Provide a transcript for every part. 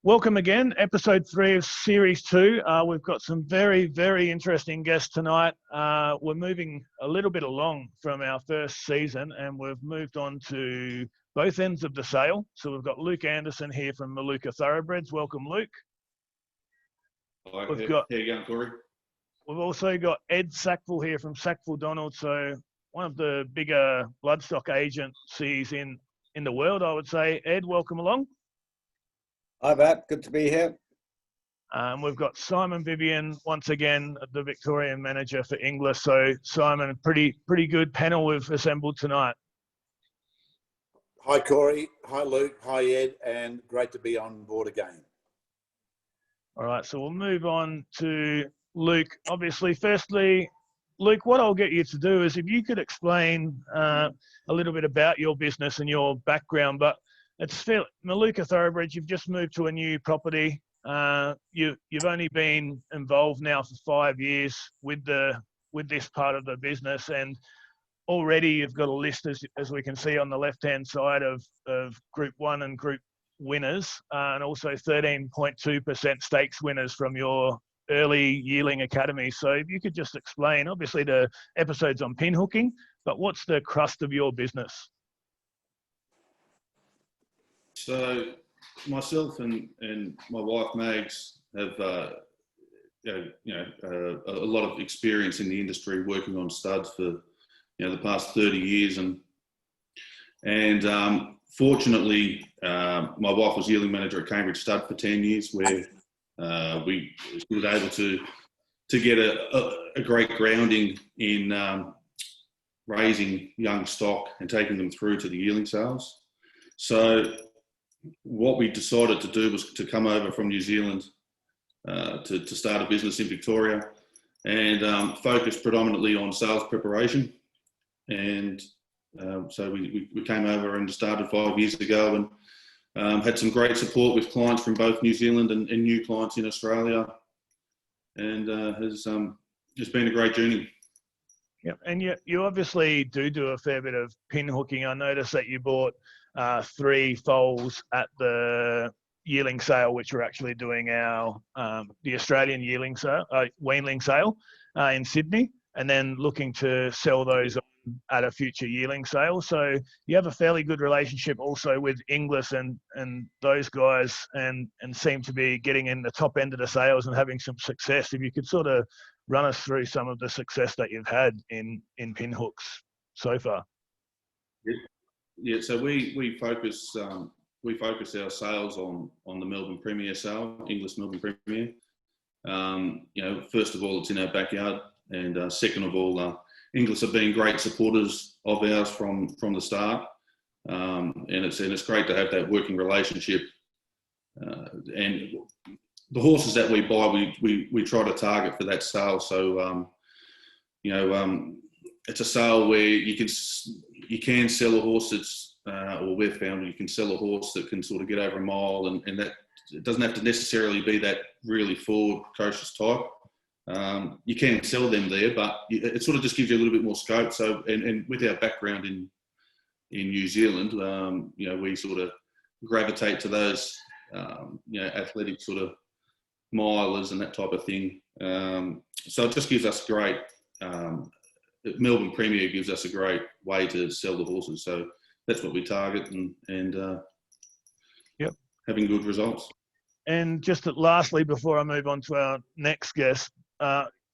Welcome again, episode 3 of series 2. We've got some very, very interesting guests tonight. We're moving a little bit along from our first season and we've moved on to both ends of the sale. So we've got Luke Anderson here from Maluka Thoroughbreds. Welcome, Luke. Hi, how you going, Corey? We've also got Ed Sackville here from SackvilleDonald. So one of the bigger bloodstock agencies in the world, I would say. Ed, welcome along. Hi, Matt. Good to be here. We've got Simon Vivian, once again, the Victorian manager for Inglis. So, Simon, a pretty good panel we've assembled tonight. Hi, Corey. Hi, Luke. Hi, Ed. And great to be on board again. All right, so we'll move on to Luke. Obviously, firstly, Luke, what I'll get you to do is if you could explain a little bit about your business and your background, but it's Maluka Thoroughbreds, you've just moved to a new property. You've only been involved now for 5 years with this part of the business, and already you've got a list, as we can see on the left-hand side, of Group 1 and Group winners, and also 13.2% stakes winners from your early Yearling Academy. So if you could just explain, obviously the episode's on pinhooking, but what's the crust of your business? So myself and my wife Mags have a lot of experience in the industry, working on studs for the past 30 years, and fortunately my wife was Yearling manager at Cambridge Stud for 10 years, where we was able to get a great grounding in raising young stock and taking them through to the Yearling sales. So what we decided to do was to come over from New Zealand to start a business in Victoria and focus predominantly on sales preparation. And so we came over and started 5 years ago, and had some great support with clients from both New Zealand and new clients in Australia, and has been a great journey. Yeah, and you obviously do a fair bit of pinhooking. I noticed that you bought 3 foals at the Yearling sale, which we're actually doing our the Australian Yearling sale, Weanling sale in Sydney, and then looking to sell those at a future Yearling sale. So you have a fairly good relationship also with Inglis and those guys, and seem to be getting in the top end of the sales and having some success. If you could sort of run us through some of the success that you've had in pinhooks so far. Yeah, so we focus our sales on the Melbourne Premier sale, Inglis Melbourne Premier. First of all, it's in our backyard, and second of all, Inglis have been great supporters of ours from the start, and it's great to have that working relationship. And the horses that we buy, we try to target for that sale. So it's a sale where you can sell a horse that's, or we've found you can sell a horse that can sort of get over a mile, and that it doesn't have to necessarily be that really forward, precocious type. You can sell them there, but it sort of just gives you a little bit more scope. So, and with our background in New Zealand, we sort of gravitate to those, athletic sort of milers and that type of thing. So it just gives us great, Melbourne Premier gives us a great way to sell the horses. So that's what we target, and yep, having good results. And just lastly, before I move on to our next guest,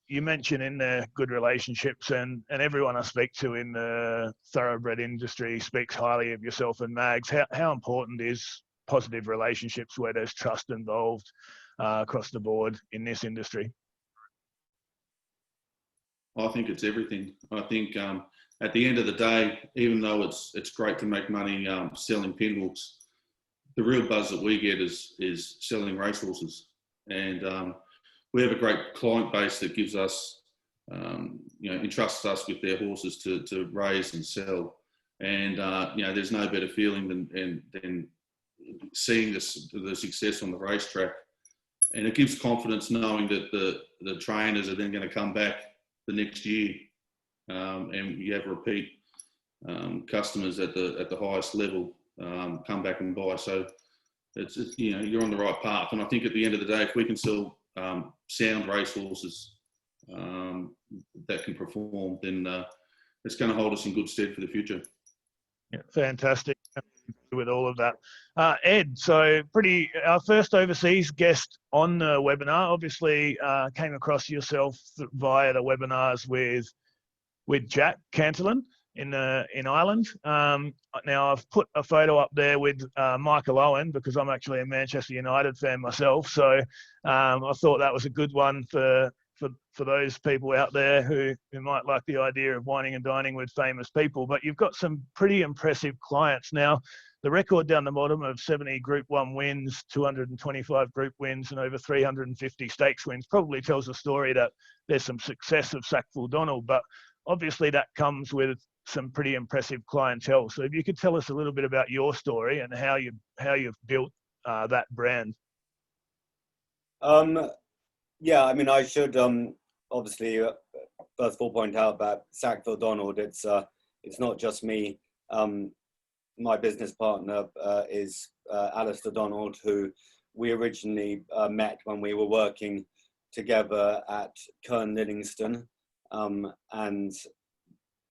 you mentioned in there good relationships, and everyone I speak to in the thoroughbred industry speaks highly of yourself and Mags. How important is positive relationships where there's trust involved across the board in this industry? I think it's everything. I think at the end of the day, even though it's great to make money selling pinhooks, the real buzz that we get is selling racehorses. And we have a great client base that gives us, entrusts us with their horses to raise and sell. And there's no better feeling than seeing the success on the racetrack. And it gives confidence knowing that the trainers are then going to come back the next year, and you have repeat customers at the highest level come back and buy. So you know, you're on the right path. And I think at the end of the day, if we can sell sound racehorses that can perform, then it's going to hold us in good stead for the future. Yeah, fantastic with all of that. Ed, so our first overseas guest on the webinar, obviously came across yourself via the webinars with Jack Cantillon in Ireland. Now I've put a photo up there with Michael Owen because I'm actually a Manchester United fan myself. So I thought that was a good one for those people out there who might like the idea of wining and dining with famous people. But you've got some pretty impressive clients. Now, the record down the bottom of 70 Group 1 wins, 225 Group wins, and over 350 stakes wins probably tells a story that there's some success of SackvilleDonald. But obviously that comes with some pretty impressive clientele. So if you could tell us a little bit about your story and how you've built that brand. Yeah, I mean, I should obviously first of all point out about SackvilleDonald. It's not just me. My business partner is Alistair Donald, who we originally met when we were working together at Kern Livingston. And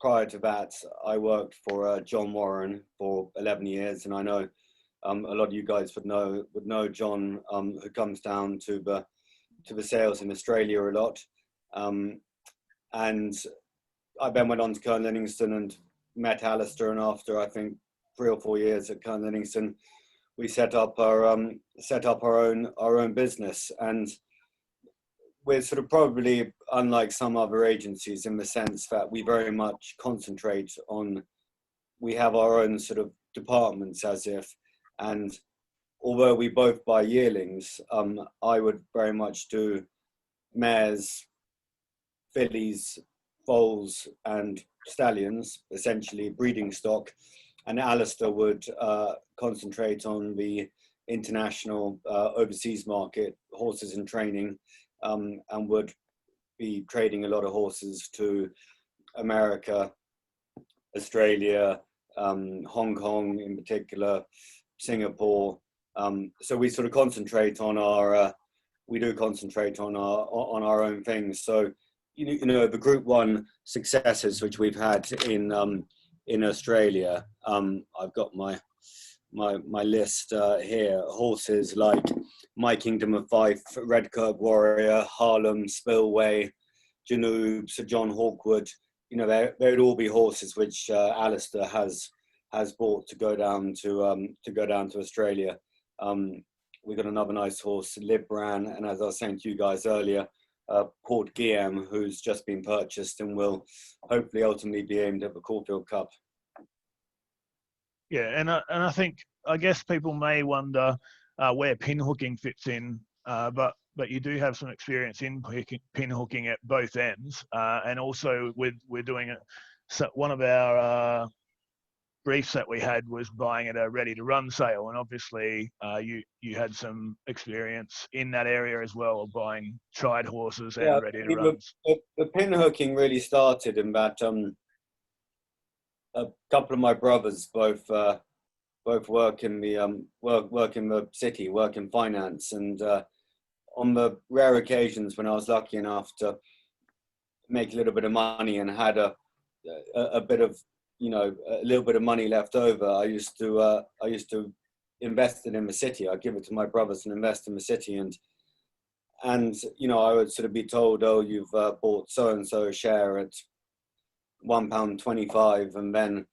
prior to that, I worked for John Warren for 11 years, and I know a lot of you guys would know John, who comes down to the sales in Australia a lot. And I then went on to Kern Livingston and met Alistair, and after I think 3 or 4 years at Kern Livingston, we set up our own business. And we're sort of probably unlike some other agencies in the sense that we very much concentrate on, we have our own sort of departments as if, and although we both buy yearlings, I would very much do mares, fillies, foals and stallions, essentially breeding stock, and Alistair would concentrate on the international overseas market, horses in training, and would be trading a lot of horses to America, Australia, Hong Kong in particular, Singapore. So we sort of concentrate on our own things. So you know the Group 1 successes which we've had in Australia. I've got my list here. Horses like My Kingdom of Fife, Redkirk Warrior, Harlem, Spillway, Janoob, Sir John Hawkwood. You know, they'd all be horses which Alistair has bought to go down to Australia. We got another nice horse, Libran, and as I was saying to you guys earlier, Port Guillaume, who's just been purchased and will hopefully ultimately be aimed at the Caulfield Cup. Yeah, and I guess people may wonder where pinhooking fits in, but you do have some experience in pinhooking at both ends, and also we're doing it. So one of our briefs that we had was buying at a ready-to-run sale, and obviously you had some experience in that area as well of buying tried horses and ready-to-runs. The pinhooking really started in that a couple of my brothers both work in the city, work in finance, and on the rare occasions when I was lucky enough to make a little bit of money and had a bit of, you know, a little bit of money left over, I used to invest it in the city. I'd give it to my brothers and invest in the city, and you know, I would sort of be told, oh, you've bought so and so a share at £1.25, and then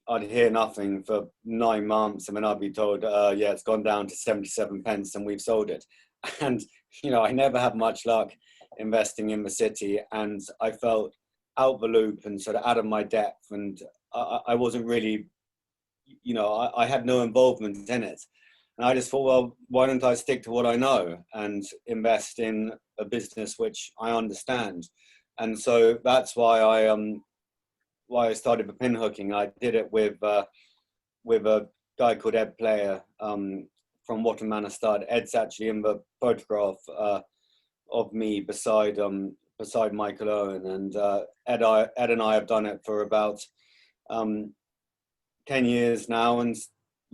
I'd hear nothing for 9 months, and then I'd be told, yeah, it's gone down to 77 pence and we've sold it. And you know, I never had much luck investing in the city, and I felt out the loop and sort of out of my depth, and I wasn't really, you know, I had no involvement in it. And I just thought, well, why don't I stick to what I know and invest in a business which I understand? And so that's why I started with pinhooking. I did it with a guy called Ed Player from Watton Manor Stud. Ed's actually in the photograph of me beside Michael Owen, and Ed and I have done it for about 10 years now, and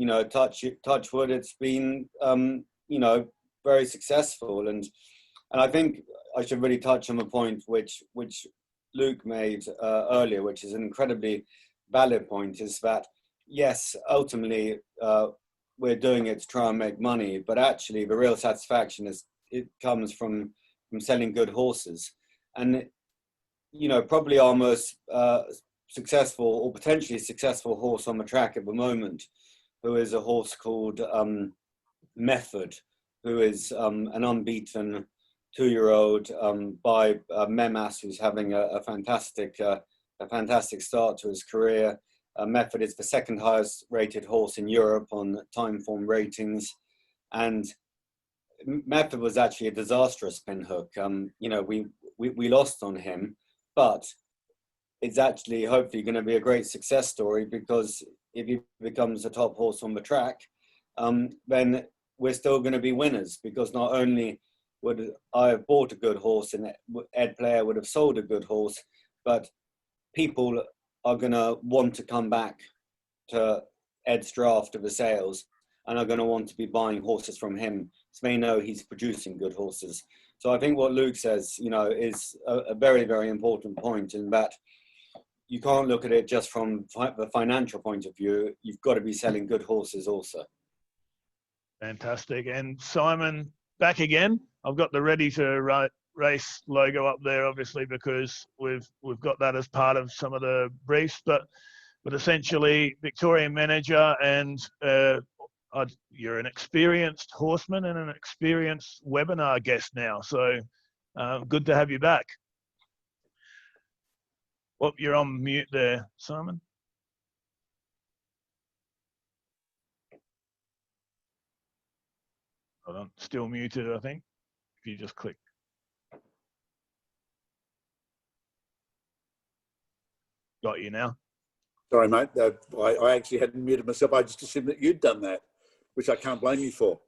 you know, touch wood, it's been, you know, very successful. And I think I should really touch on a point which Luke made earlier, which is an incredibly valid point, is that, yes, ultimately, we're doing it to try and make money, but actually the real satisfaction it comes from selling good horses. And, you know, probably our most successful or potentially successful horse on the track at the moment, who is a horse called Method, who is an unbeaten 2-year-old by Memas, who's having a fantastic start to his career. Method is the second highest rated horse in Europe on time form ratings, and Method was actually a disastrous pinhook. You know, we lost on him, but it's actually hopefully going to be a great success story, because if he becomes a top horse on the track, then we're still going to be winners, because not only would I have bought a good horse and Ed Player would have sold a good horse, but people are going to want to come back to Ed's draft of the sales and are going to want to be buying horses from him, so they know he's producing good horses. So I think what Luke says, you know, is a very, very important point, in that you can't look at it just from the financial point of view. You've got to be selling good horses also. Fantastic. And Simon, back again. I've got the Ready to Race logo up there, obviously, because we've got that as part of some of the briefs. But essentially, Victorian manager, and you're an experienced horseman and an experienced webinar guest now. So good to have you back. Well, you're on mute there, Simon. Hold on, still muted, I think. If you just click. Got you now. Sorry, mate. I actually hadn't muted myself. I just assumed that you'd done that, which I can't blame you for.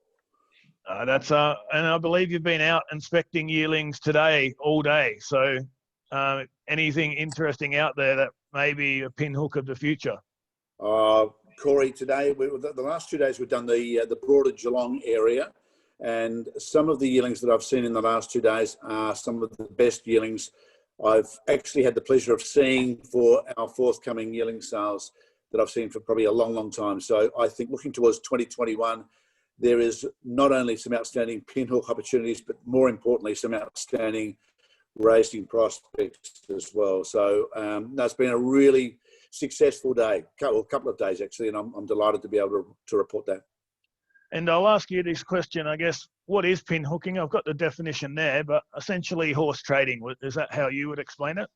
That's and I believe you've been out inspecting yearlings today, all day. So anything interesting out there that may be a pinhook of the future? Corey, today, the last 2 days we've done the broader Geelong area, and some of the yearlings that I've seen in the last 2 days are some of the best yearlings I've actually had the pleasure of seeing for our forthcoming yearling sales that I've seen for probably a long, long time. So I think looking towards 2021, there is not only some outstanding pinhook opportunities, but more importantly, some outstanding racing prospects as well. So that's been a really successful day, a couple of days actually, and I'm delighted to be able to report that. And I'll ask you this question, I guess, what is pinhooking? I've got the definition there, but essentially horse trading, is that how you would explain it?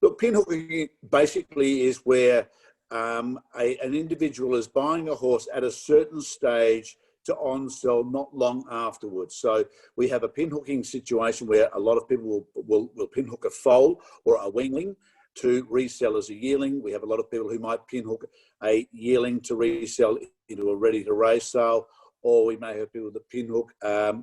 Look, pinhooking basically is where an individual is buying a horse at a certain stage to on-sell not long afterwards. So we have a pinhooking situation where a lot of people will pinhook a foal or a weanling to resell as a yearling. We have a lot of people who might pinhook a yearling to resell into a ready-to-race sale, or we may have people that pinhook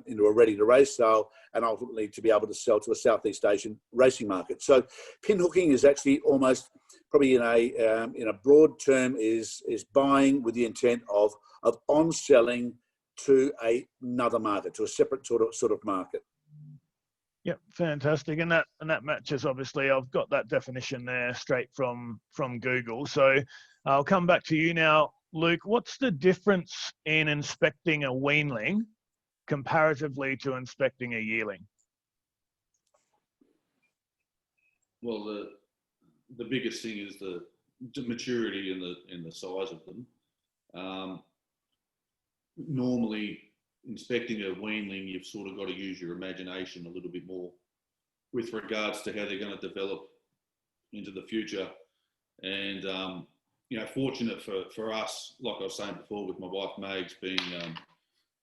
into a ready-to-race sale and ultimately to be able to sell to a Southeast Asian racing market. So pinhooking is actually almost probably in a broad term is buying with the intent of on-selling to another market, to a separate sort of market. Yep, fantastic, and that matches. Obviously, I've got that definition there straight from Google. So I'll come back to you now, Luke. What's the difference in inspecting a weanling comparatively to inspecting a yearling? Well, the biggest thing is the maturity and the size of them. Normally, inspecting a weanling, you've sort of got to use your imagination a little bit more with regards to how they're going to develop into the future. And, you know, fortunate for us, like I was saying before, with my wife Mags being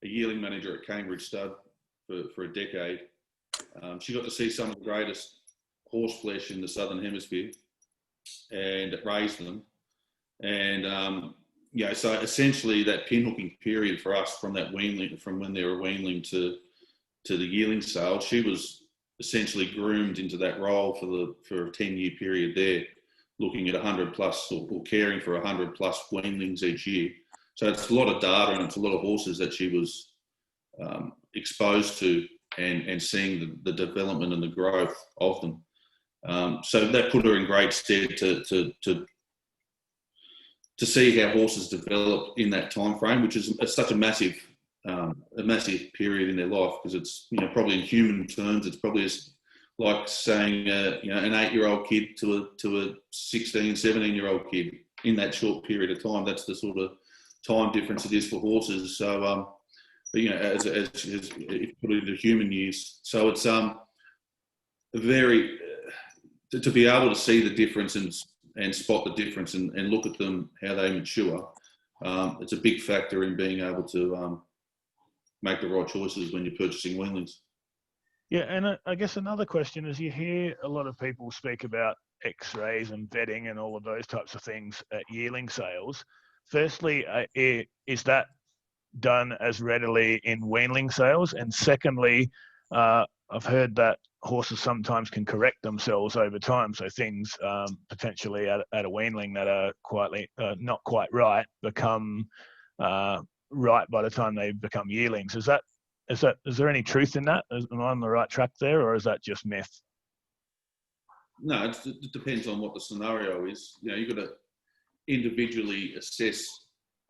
a yearling manager at Cambridge Stud for a decade, she got to see some of the greatest horse flesh in the Southern Hemisphere and raise them. And, you know, so essentially that pinhooking period for us from that weanling, from when they were weanling to the yearling sale, she was essentially groomed into that role for a 10-year period there, looking at 100 plus or caring for 100 plus weanlings each year. So it's a lot of data, and it's a lot of horses that she was exposed to and seeing the development and the growth of them. So that put her in great stead to see how horses develop in that time frame, which is such a massive period in their life, because it's, you know, probably in human terms, it's probably as like saying you know, an 8-year-old kid to a 16, 17-year-old kid in that short period of time. That's the sort of time difference it is for horses. So but, you know, as if you put it into human use, so it's very to be able to see the difference and spot the difference and look at them, how they mature. It's a big factor in being able to make the right choices when you're purchasing weanlings. Yeah, and I guess another question is, you hear a lot of people speak about X-rays and vetting and all of those types of things at yearling sales. Firstly, is that done as readily in weanling sales? And secondly, I've heard that horses sometimes can correct themselves over time, so things potentially at a weanling that are not quite right become right by the time they become yearlings. Is there any truth in that? Am I on the right track there, or is that just myth? No, it depends on what the scenario is. You know, you've got to individually assess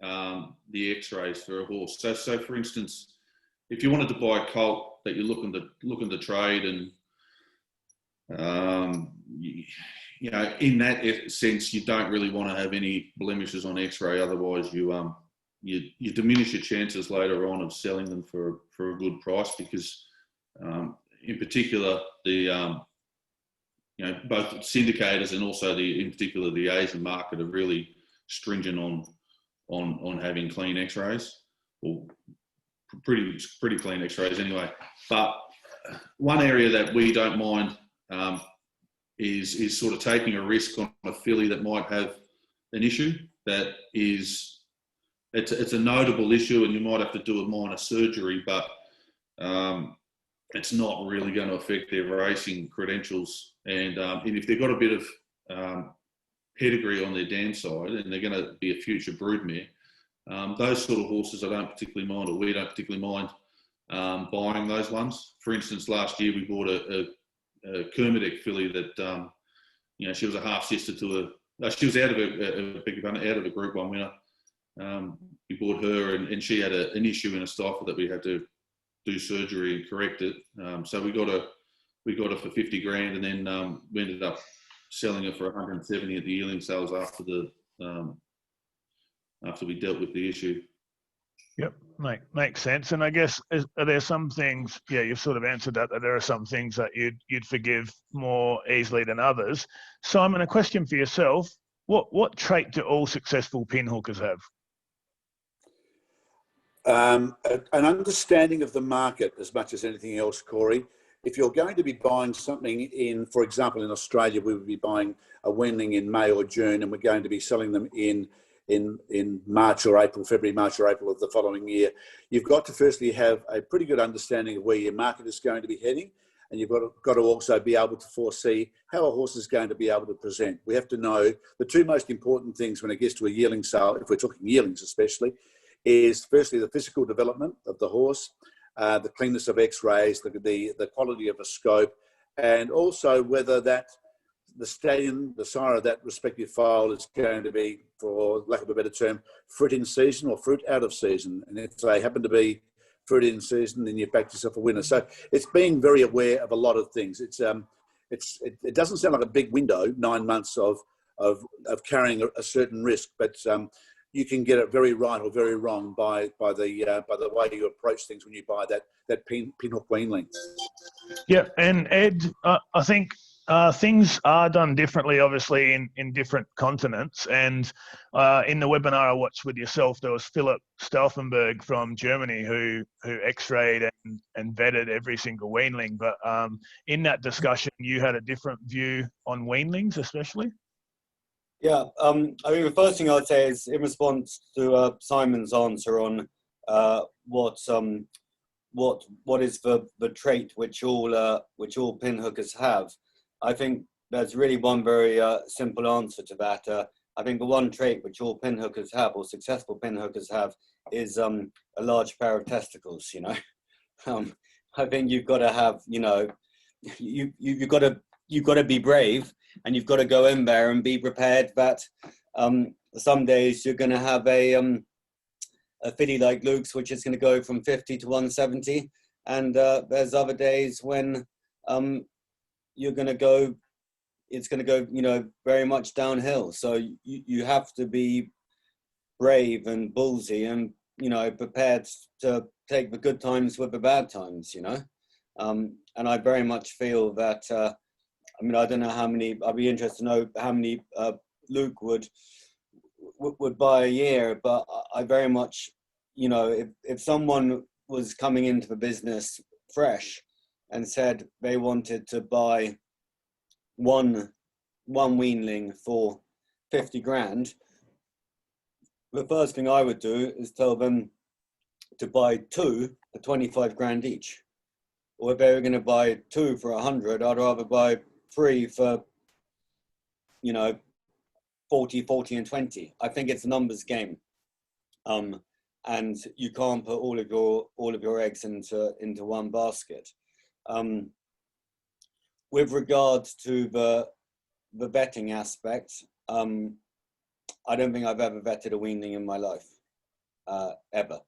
the X-rays for a horse. So for instance, if you wanted to buy a colt that you're looking to trade, and you know, in that sense, you don't really want to have any blemishes on X-ray. Otherwise, you diminish your chances later on of selling them for a good price, because in particular the you know, both syndicators and also in particular the Asian market are really stringent on having clean X-rays, or pretty clean X-rays anyway. But one area that we don't mind is sort of taking a risk on a filly that might have an issue that is, it's a notable issue, and you might have to do a minor surgery, but it's not really going to affect their racing credentials. And if they've got a bit of pedigree on their dam side and they're going to be a future broodmare, those sort of horses I don't particularly mind, or we don't particularly mind buying those ones. For instance, last year we bought a Kermadec filly that, you know, she was a half sister to she was out of a Group 1 winner. We bought her, and she had an issue in a stifle that we had to do surgery and correct it. So we got her for 50 grand, and then we ended up selling her for 170 at the yearling sales after we dealt with the issue. Yep, makes sense. And I guess, are there some things, yeah, you've sort of answered that there are some things that you'd forgive more easily than others. Simon, a question for yourself. What trait do all successful pinhookers have? An understanding of the market as much as anything else, Corey. If you're going to be buying something in, for example, in Australia, we would be buying a weanling in May or June, and we're going to be selling them in March or April, February, March or April of the following year. You've got to firstly have a pretty good understanding of where your market is going to be heading, and you've got to also be able to foresee how a horse is going to be able to present. We have to know the two most important things when it gets to a yearling sale, if we're talking yearlings especially, is firstly the physical development of the horse, the cleanness of X-rays, the quality of a scope, and also whether the stallion, the sire of that respective file, is going to be, for lack of a better term, fruit in season or fruit out of season. And if they happen to be fruit in season, then you've backed yourself a winner. So it's being very aware of a lot of things. It doesn't sound like a big window, 9 months of carrying a certain risk, but you can get it very right or very wrong by the way you approach things when you buy that pinhook weanling. Yeah, and Ed, I think things are done differently, obviously, in different continents. And in the webinar I watched with yourself, there was Philip Stauffenberg from Germany who X-rayed and vetted every single weanling. But in that discussion, you had a different view on weanlings, especially. Yeah, I mean, the first thing I'd say is in response to Simon's answer on what is the trait which all pinhookers have. I think there's really one very simple answer to that. I think the one trait which all pinhookers have, or successful pinhookers have, is a large pair of testicles. You know, I think you've got to have, you know, you've got to be brave, and you've got to go in there and be prepared that some days you're going to have a filly like Luke's, which is going to go from 50 to 170, and there's other days when you're going to go, it's going to go, you know, very much downhill. So you have to be brave and ballsy, and, you know, prepared to take the good times with the bad times, you know. And I very much feel that, I mean, I don't know how many, I'd be interested to know how many Luke would buy a year, but I very much, you know, if someone was coming into the business fresh and said they wanted to buy one Weanling for 50 grand, the first thing I would do is tell them to buy two for 25 grand each. Or if they were going to buy two for 100, I'd rather buy three for, you know, 40, and 20. I think it's a numbers game. And you can't put all of your eggs into one basket. With regard to the vetting aspect, I don't think I've ever vetted a weanling in my life, ever.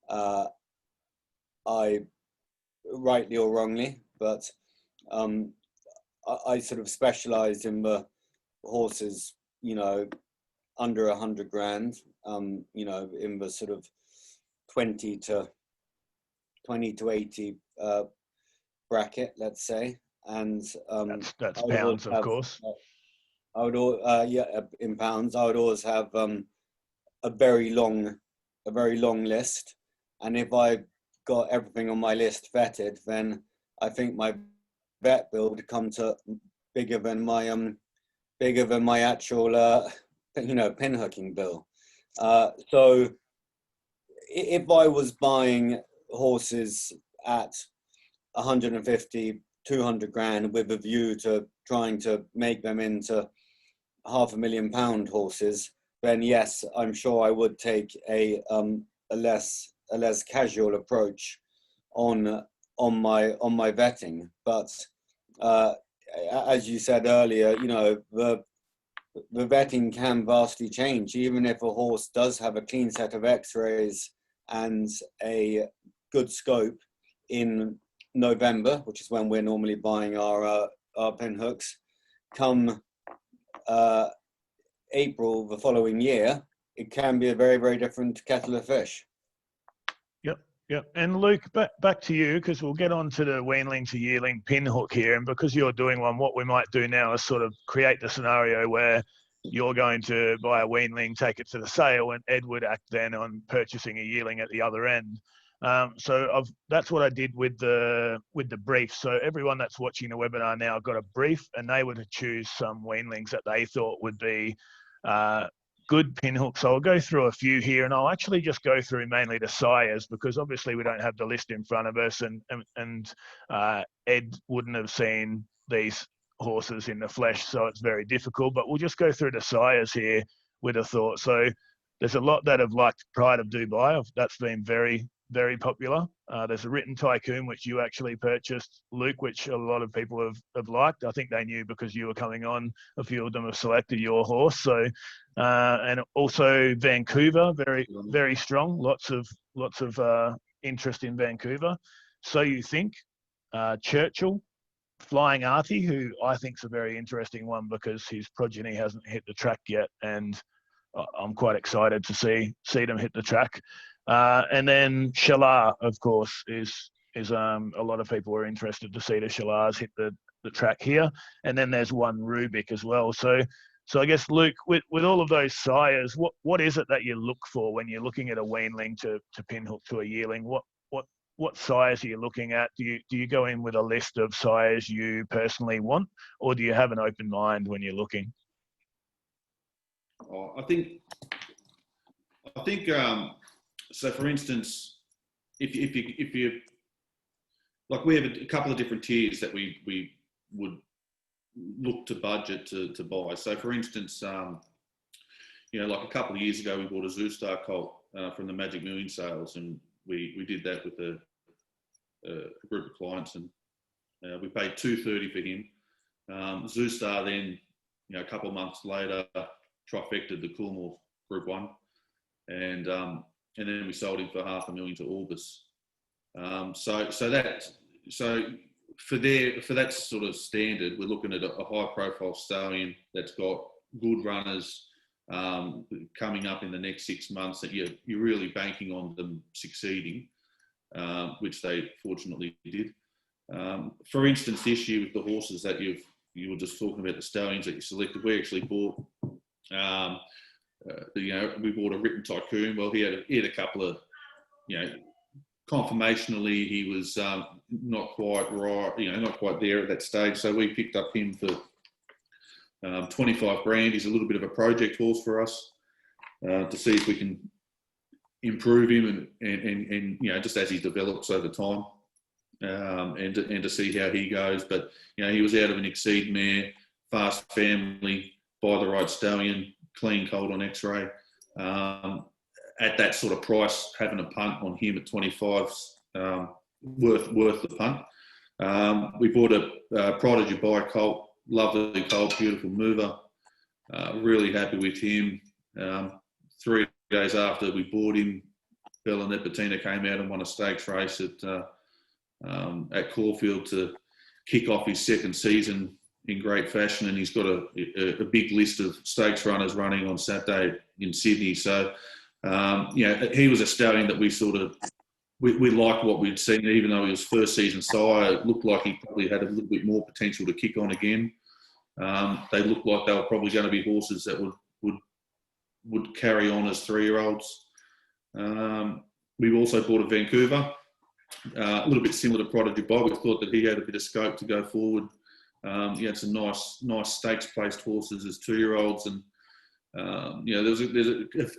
I, rightly or wrongly, but I sort of specialize in the horses, you know, under 100 grand, you know, in the sort of 20 to 80 bracket, let's say. And that's pounds, of course. I would, yeah, in pounds. I would always have a very long list, and if I got everything on my list vetted, then I think my vet bill would come to bigger than my actual you know, pinhooking bill. So if I was buying horses at 150, 200 grand with a view to trying to make them into £500,000 horses, then yes, I'm sure I would take a less casual approach on my vetting. But as you said earlier, you know, the vetting can vastly change. Even if a horse does have a clean set of x-rays and a good scope in November, which is when we're normally buying our pinhooks, come April the following year, it can be a very, very different kettle of fish. Yep. And Luke, back to you, because we'll get on to the Weanling to Yearling pinhook here. And because you're doing one, what we might do now is sort of create the scenario where you're going to buy a Weanling, take it to the sale, and Ed would act then on purchasing a Yearling at the other end. So that's what I did with the brief. So everyone that's watching the webinar now got a brief, and they were to choose some Weanlings that they thought would be good pinhooks. So I'll go through a few here, and I'll actually just go through mainly the sires, because obviously we don't have the list in front of us, and Ed wouldn't have seen these horses in the flesh, so it's very difficult. But we'll just go through the sires here with a thought. So there's a lot that have liked Pride of Dubai. That's been very, very popular. There's a Written Tycoon, which you actually purchased, Luke, which a lot of people have liked. I think they knew because you were coming on. A few of them have selected your horse. So, and also Vancouver, very, very strong. Lots of interest in Vancouver. So You Think, Churchill, Flying Artie, who I think is a very interesting one because his progeny hasn't hit the track yet, and I'm quite excited to see them hit the track. And then Shalar, of course, is a lot of people are interested to see the Shalars hit the track here. And then there's one Rubik as well. So I guess, Luke, with all of those sires, what is it that you look for when you're looking at a Weanling to pinhook to a Yearling? What sires are you looking at? Do you go in with a list of sires you personally want, or do you have an open mind when you're looking? I think so. For instance, if you like, we have a couple of different tiers that we would look to budget to buy. So, for instance, like a couple of years ago, we bought a Zoostar colt from the Magic Million sales, and we did that with a group of clients, and we paid $230 for him. Zoostar then, a couple of months later, trifected the Coolmore Group 1, and then we sold him for $500,000 to Orbis. So for that sort of standard, we're looking at a high-profile stallion that's got good runners coming up in the next 6 months that you're really banking on them succeeding, which they fortunately did. For instance, this year with the horses that you were just talking about, the stallions that you selected, we actually bought, we bought a Written Tycoon. Well, he had a couple of, conformationally, he was not quite right, not quite there at that stage. So we picked up him for $25,000. He's a little bit of a project horse for us to see if we can improve him and just as he develops over time, and to see how he goes. But he was out of an Exceed mare, fast family, by the right stallion, clean colt on X-ray. At that sort of price, having a punt on him at 25's worth the punt. We bought a Prodigy Buy colt, lovely colt, beautiful mover. Really happy with him. 3 days after we bought him, Bella Nepotina came out and won a stakes race at Caulfield to kick off his second season in great fashion, and he's got a big list of stakes runners running on Saturday in Sydney. So, he was a stallion that we liked what we'd seen, even though he was first season sire. It looked like he probably had a little bit more potential to kick on again. They looked like they were probably going to be horses that would carry on as 3-year-olds. We've also bought a Vancouver, a little bit similar to Prodigy Bob. We thought that he had a bit of scope to go forward. He had some nice stakes-placed horses as 2-year-olds, and there's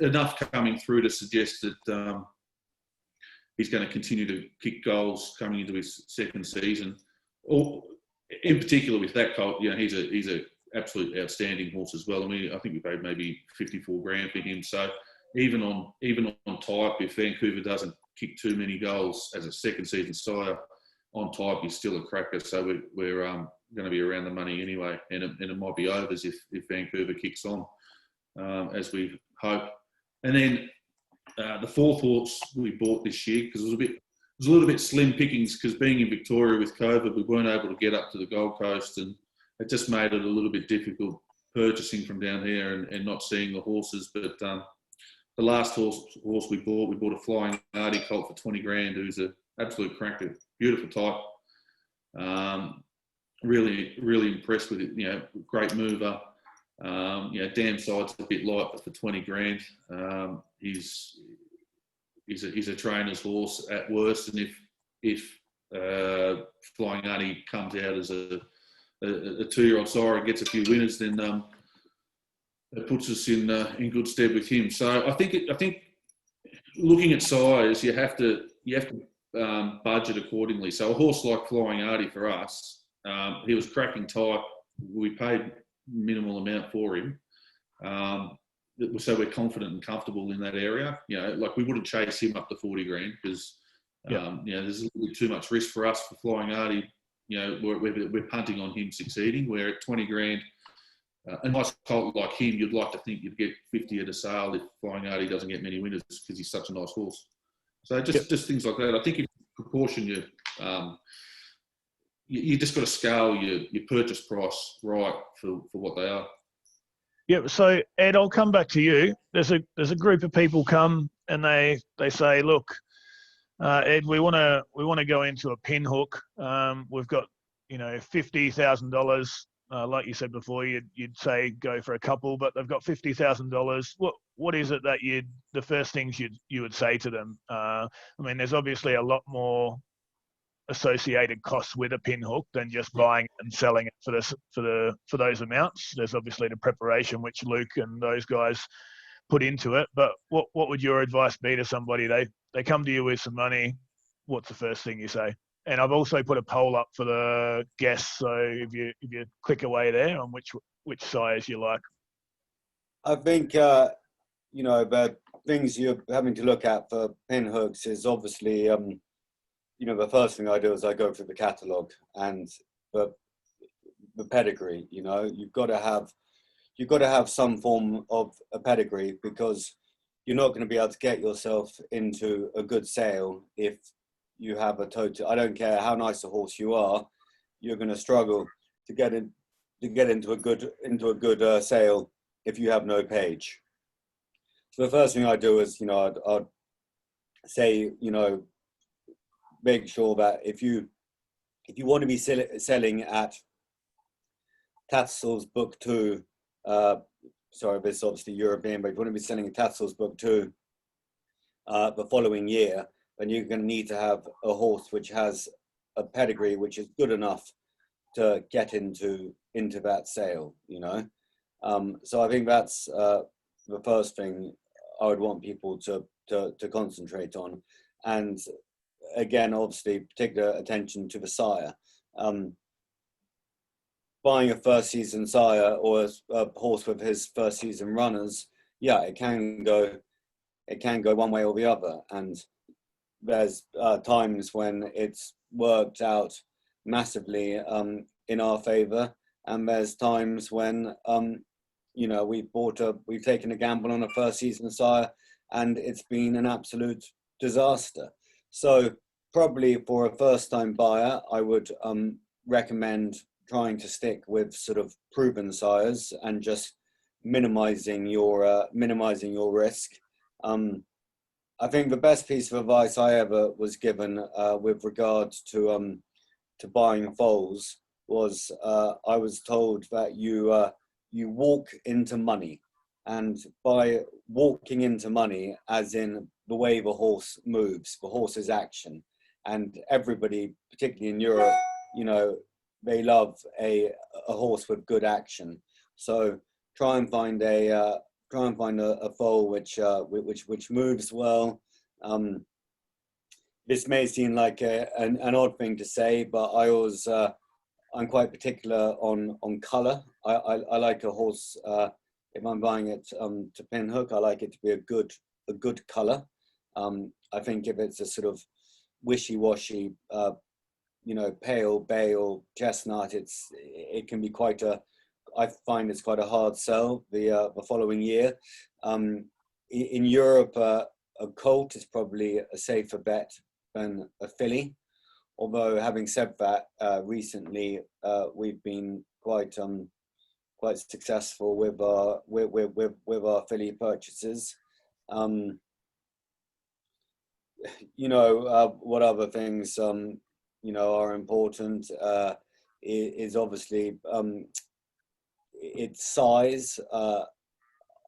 enough coming through to suggest that he's going to continue to kick goals coming into his second season. Or, in particular with that colt, he's a absolute outstanding horse as well. I think we paid maybe $54,000 for him. So even on type, if Vancouver doesn't kick too many goals as a second season sire, on type he's still a cracker. So we're going to be around the money anyway, and it might be overs if Vancouver kicks on, as we hope. And then the fourth horse we bought this year, because it was a little bit slim pickings, because being in Victoria with COVID, we weren't able to get up to the Gold Coast, and it just made it a little bit difficult purchasing from down here and not seeing the horses. But the last horse we bought a Flying Artie colt for $20,000, who's an absolute cracker, beautiful type. Really, really impressed with it. Great mover. Dam side's a bit light, but for $20,000, he's a trainer's horse at worst. And if Flying Artie comes out as a 2-year-old sire and gets a few winners, then it puts us in good stead with him. So I think looking at size, you have to budget accordingly. So a horse like Flying Artie for us, he was cracking type. We paid minimal amount for him, so we're confident and comfortable in that area. We wouldn't chase him up to $40,000 because there's a little bit too much risk for us for Flying Artie. We're punting on him succeeding. Where at $20,000, a nice colt like him, you'd like to think you'd get 50 at a sale if Flying Artie doesn't get many winners, because he's such a nice horse. So just things like that. I think in proportion, you just got to scale your purchase price right for what they are. Yeah. So Ed, I'll come back to you. There's a group of people come and they say, look, Ed, we want to go into a pinhook. We've got $50,000. Like you said before, you'd say go for a couple, but they've got $50,000. What is it that the first things you would say to them? There's obviously a lot more associated costs with a pinhook than just buying and selling it for those amounts. There's obviously the preparation which Luke and those guys put into it. But what would your advice be to somebody? They come to you with some money. What's the first thing you say? And I've also put a poll up for the guests, so if you click away there on which size you like. I think you know, the things you're having to look at for pin hooks is obviously, you know, the first thing I do is I go through the catalogue and the pedigree. You know, you've got to have some form of a pedigree, because you're not going to be able to get yourself into a good sale if you have a total. I don't care how nice a horse you are, you're going to struggle to get into a good sale if you have no page. So the first thing I do is, you know, I'd say, you know, make sure that if you want to be selling at Tatzel's Book 2, sorry, this is obviously European, but if you want to be selling at Tatzel's Book 2 the following year, then you're going to need to have a horse which has a pedigree which is good enough to get into that sale, you know. So I think that's the first thing I would want people to concentrate on. And again, obviously, particular attention to the sire. Buying a first season sire or a horse with his first season runners, yeah, it can go one way or the other. And there's times when it's worked out massively in our favor, and there's times when you know, we've taken a gamble on a first season sire and it's been an absolute disaster. So probably for a first time buyer, I would recommend trying to stick with sort of proven sires and just minimizing your risk. I think the best piece of advice I ever was given with regard to buying foals was I was told that you walk into money, and by walking into money, as in the way the horse moves, the horse's action, and everybody, particularly in Europe, you know, they love a horse with good action. So try and find a foal which moves well. This may seem like an odd thing to say, but I'm quite particular on colour. I like a horse, if I'm buying it to pinhook, I like it to be a good colour. I think if it's a sort of wishy-washy, you know, pale bay or chestnut, it can be I find it's quite a hard sell the following year. In Europe, a colt is probably a safer bet than a filly. Although, having said that, recently we've been quite successful with our filly purchases. You know, what other things you know are important is obviously its size.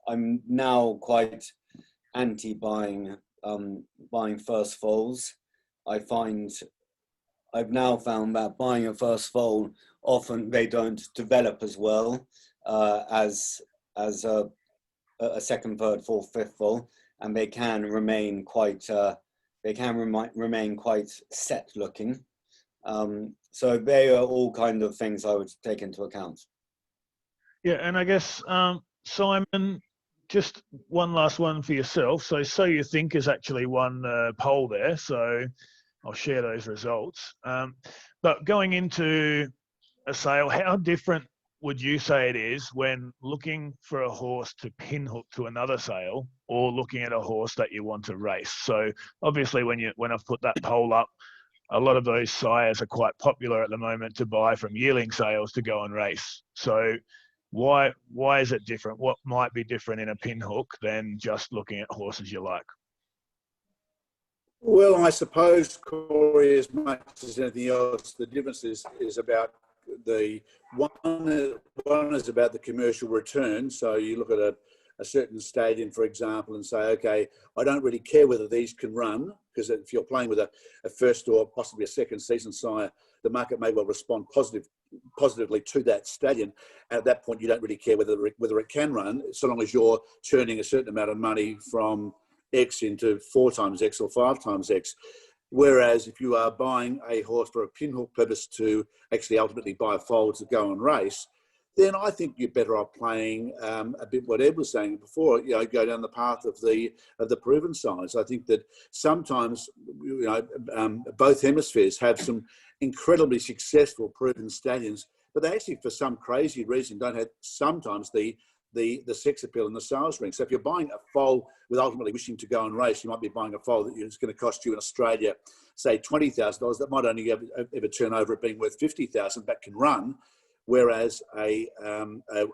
I'm now quite anti buying first foals. I've now found that buying a first foal, often they don't develop as well as a second, third, fourth, fifth foal, and they can remain quite set looking. So they are all kind of things I would take into account. Yeah, and I guess Simon, just one last one for yourself. So you think has actually won the poll there. So I'll share those results. But going into a sale, how different would you say it is when looking for a horse to pinhook to another sale, or looking at a horse that you want to race? So obviously, when I've put that poll up, a lot of those sires are quite popular at the moment to buy from yearling sales to go and race. So why is it different? What might be different in a pinhook than just looking at horses you like? Well, I suppose, Corey, as much as anything else, the difference is about the one is about the commercial return. So you look at a certain stadium, for example, and say, okay, I don't really care whether these can run, because if you're playing with a first or possibly a second season sire, the market may well respond positively to that stallion. At that point, you don't really care whether it can run, so long as you're turning a certain amount of money from X into 4 times X or 5 times X. Whereas if you are buying a horse for a pinhook purpose to actually ultimately buy a foal to go and race, then I think you're better off playing a bit what Ed was saying before. Go down the path of the proven size. I think that sometimes both hemispheres have some incredibly successful proven stallions, but they actually, for some crazy reason, don't have sometimes the sex appeal and the sales ring. So if you're buying a foal with ultimately wishing to go and race, you might be buying a foal that is going to cost you in Australia, say $20,000. That might only ever turn over at being worth $50,000, but can run. Whereas a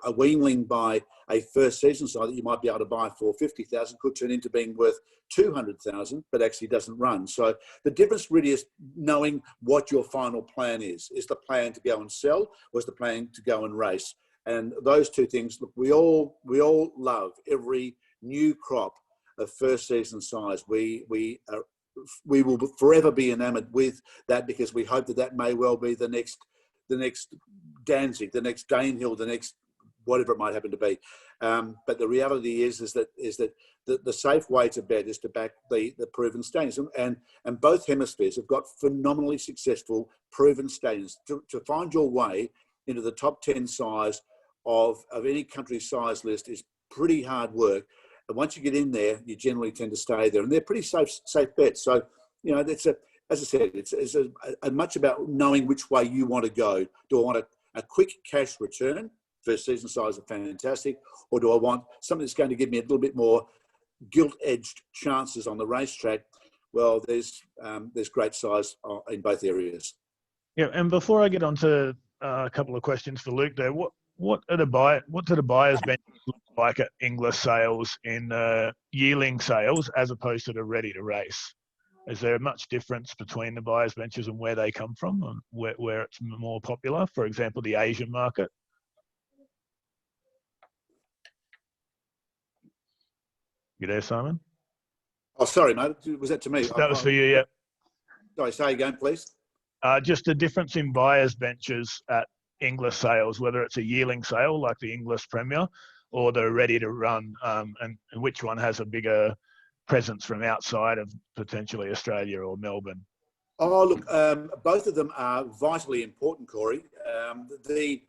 weanling by a first season side that you might be able to buy for $50,000 could turn into being worth $200,000, but actually doesn't run. So the difference really is knowing what your final plan is. Is the plan to go and sell, or is the plan to go and race? And those two things, look, we all love every new crop of first season size. We will forever be enamoured with that, because we hope that may well be the next Danzig, the next Danehill, the next whatever it might happen to be. But the reality is that the safe way to bet is to back the proven stallions, and both hemispheres have got phenomenally successful proven stallions. To find your way into the top 10 size of any country's size list is pretty hard work. And once you get in there, you generally tend to stay there, and they're pretty safe bets. So as I said, it's a much about knowing which way you want to go. Do I want a quick cash return? First season size are fantastic. Or do I want something that's going to give me a little bit more gilt-edged chances on the racetrack? Well, there's great size in both areas. Yeah, and before I get on to a couple of questions for Luke there, what do the buyers bench look like at Inglis sales in Yearling sales as opposed to the ready to race? Is there much difference between the buyers benches and where they come from, and where it's more popular? For example, the Asian market. You there, Simon? Oh, sorry, mate. Was that to me? That was for you, yeah. Sorry, say again, please. Just the difference in buyers benches at Inglis sales, whether it's a Yearling sale like the Inglis Premier, or the ready to run, and which one has a bigger presence from outside of potentially Australia or Melbourne? Oh, look, both of them are vitally important, Corey. The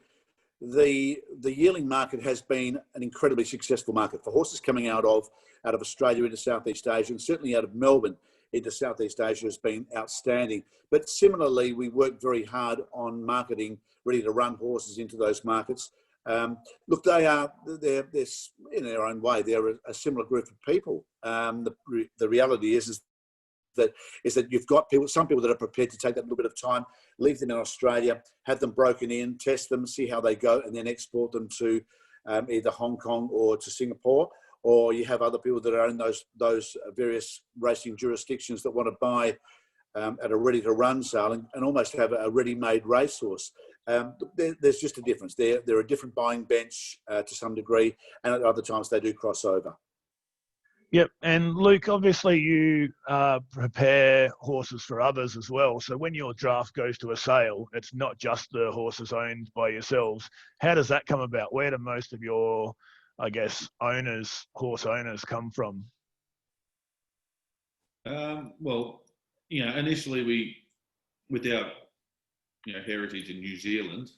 Yearling market has been an incredibly successful market for horses coming out of Australia into Southeast Asia, and certainly out of Melbourne into Southeast Asia has been outstanding. But similarly, we work very hard on marketing ready-to-run horses into those markets. Look, they're in their own way, they're a similar group of people. The reality is that you've got some people that are prepared to take that little bit of time, leave them in Australia, have them broken in, test them, see how they go, and then export them to either Hong Kong or to Singapore. Or you have other people that are in those various racing jurisdictions that want to buy at a ready-to-run sale and almost have a ready-made racehorse. There's just a difference. They're a different buying bench to some degree, and at other times they do cross over. Yep, and Luke, obviously you prepare horses for others as well. So when your draft goes to a sale, it's not just the horses owned by yourselves. How does that come about? Where do most of your, I guess, horse owners come from? Well, initially with our heritage in New Zealand,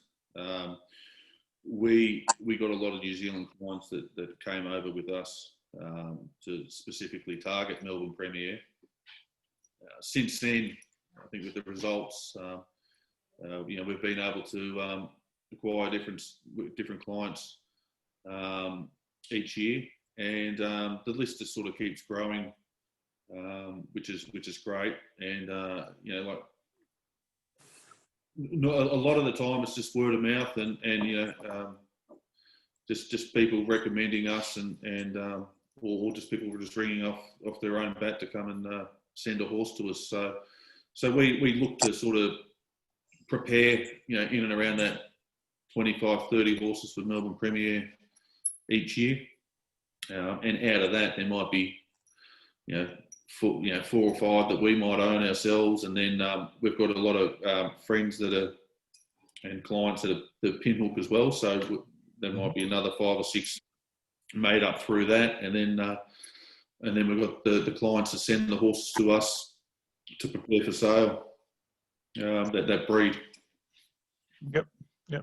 we got a lot of New Zealand clients that came over with us to specifically target Melbourne Premier. Since then, I think with the results, we've been able to acquire different clients each year, and the list just sort of keeps growing, which is great. And a lot of the time it's just word of mouth, and just people recommending us, or just people just ringing off their own bat to come and send a horse to us. So we look to sort of prepare, in and around that 25, 30 horses for Melbourne Premier each year, and out of that there might be, 4 or 5 that we might own ourselves, and then we've got a lot of friends and clients that pinhook as well. So there might be another 5 or 6 made up through that, and then we've got the clients that send the horses to us to prepare for sale, that breed. Yep. Yeah.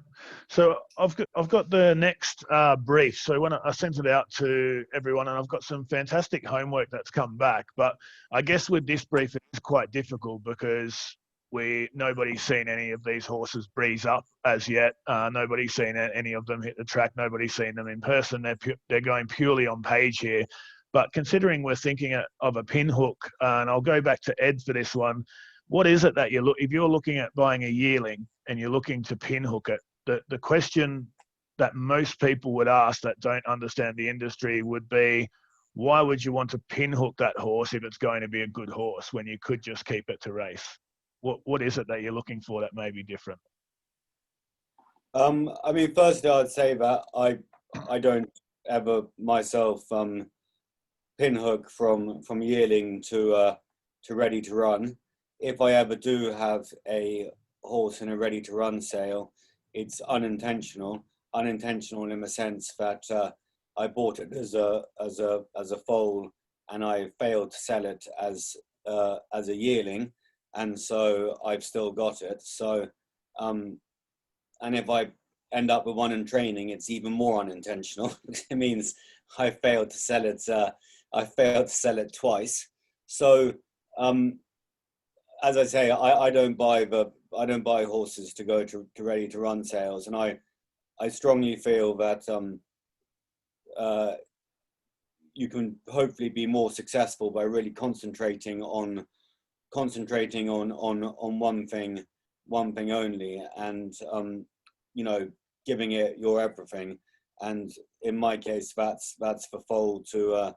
So I've got the next brief. So when I sent it out to everyone, and I've got some fantastic homework that's come back. But I guess with this brief, it's quite difficult because nobody's seen any of these horses breeze up as yet. Nobody's seen any of them hit the track. Nobody's seen them in person. They're going purely on page here. But considering we're thinking of a pinhook, and I'll go back to Ed for this one. What is it that if you're looking at buying a yearling and you're looking to pinhook it, the question that most people would ask that don't understand the industry would be, why would you want to pinhook that horse if it's going to be a good horse when you could just keep it to race? What is it that you're looking for that may be different? I mean, firstly, I'd say that I don't ever myself pinhook from yearling to ready to run. If I ever do have a horse in a ready to run sale, it's unintentional in the sense that I bought it as a foal and I failed to sell it as a yearling, and so I've still got it. So and if I end up with one in training, it's even more unintentional. It means I failed to sell it. I failed to sell it twice. So as I say, I don't buy horses to go to ready to run sales, and I strongly feel that you can hopefully be more successful by really concentrating on one thing only, and you know, giving it your everything. And in my case, that's for foal to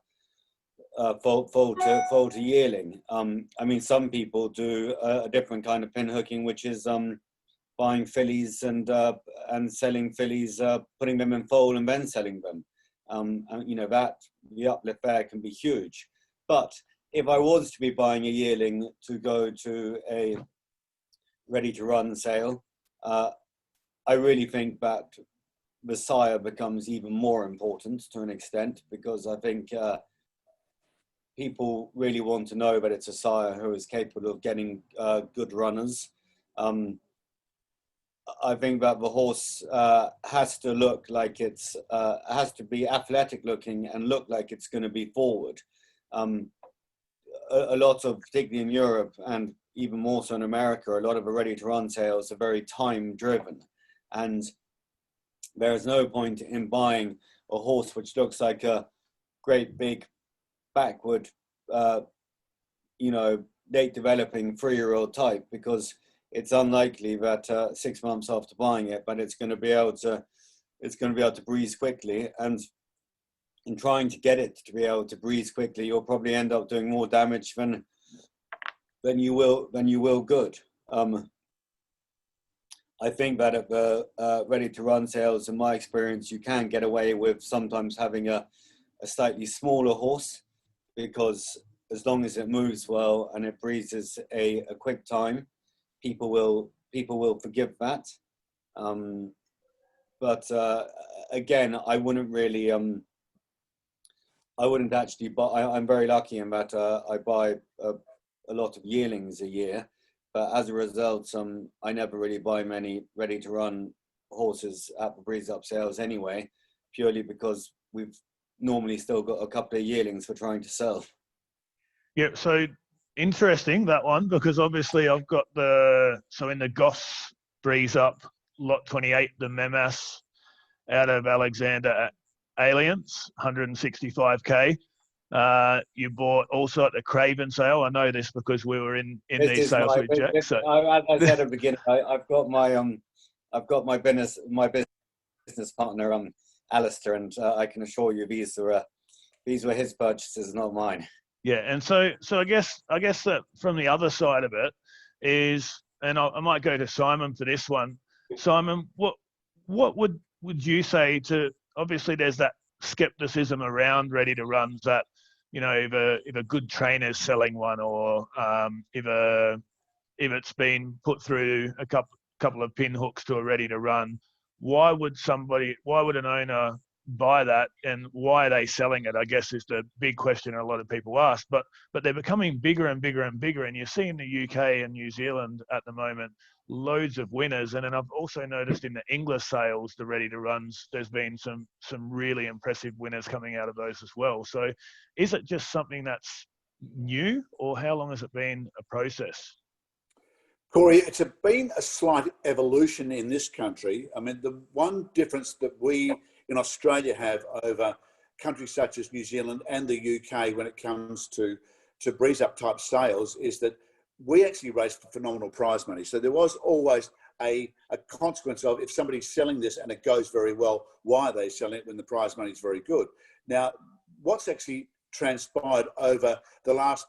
foal to yearling. I mean, some people do a different kind of pinhooking, which is buying fillies and selling fillies, putting them in foal and then selling them. And, you know, that the uplift there can be huge. But if I was to be buying a yearling to go to a ready to run sale, I really think that the sire becomes even more important to an extent, because I think people really want to know that it's a sire who is capable of getting good runners. I think that the horse has to look like has to be athletic looking and look like it's going to be forward. A lot of, particularly in Europe and even more so in America, a lot of the ready to run sales are very time driven, and there is no point in buying a horse which looks like a great big backward, you know, late developing 3-year-old type, because it's unlikely that 6 months after buying it, but it's going to be able to breeze quickly. And in trying to get it to be able to breeze quickly, you'll probably end up doing more damage than you will good. I think that at the ready to run sales, in my experience, you can get away with sometimes having a slightly smaller horse, because as long as it moves well and it breezes a quick time, people will forgive that. But again, I wouldn't actually buy. I'm very lucky in that I buy a lot of yearlings a year, but as a result, I never really buy many ready to run horses at the breeze up sales anyway, purely because we've normally still got a couple of yearlings for trying to sell. Yeah, so interesting, that one, because obviously I've got in the Goss breeze up lot 28, the Memas out of Alexander Aliens, 165k. You bought also at the Craven sale. I know this because we were in these sales with Jack. As I said at the beginning, I've got my business partner Alistair, and I can assure you these were his purchases, not mine. Yeah, and so I guess that from the other side of it is, and I might go to Simon for this one. Simon, what would you say to, obviously there's that skepticism around ready to runs that, you know, if a good trainer's selling one, or if it's been put through a couple of pin hooks to a ready to run, why would an owner buy that, and why are they selling it, I guess, is the big question a lot of people ask. But they're becoming bigger and bigger and bigger, and you see in the UK and New Zealand at the moment loads of winners. And then I've also noticed in the Inglis sales, the ready to runs, there's been some really impressive winners coming out of those as well. So is it just something that's new, or how long has it been a process? Corey, it's been a slight evolution in this country. I mean, the one difference that we in Australia have over countries such as New Zealand and the UK when it comes to breeze up type sales is that we actually raise phenomenal prize money. So there was always a consequence of, if somebody's selling this and it goes very well, why are they selling it when the prize money is very good? Now, what's actually transpired over the last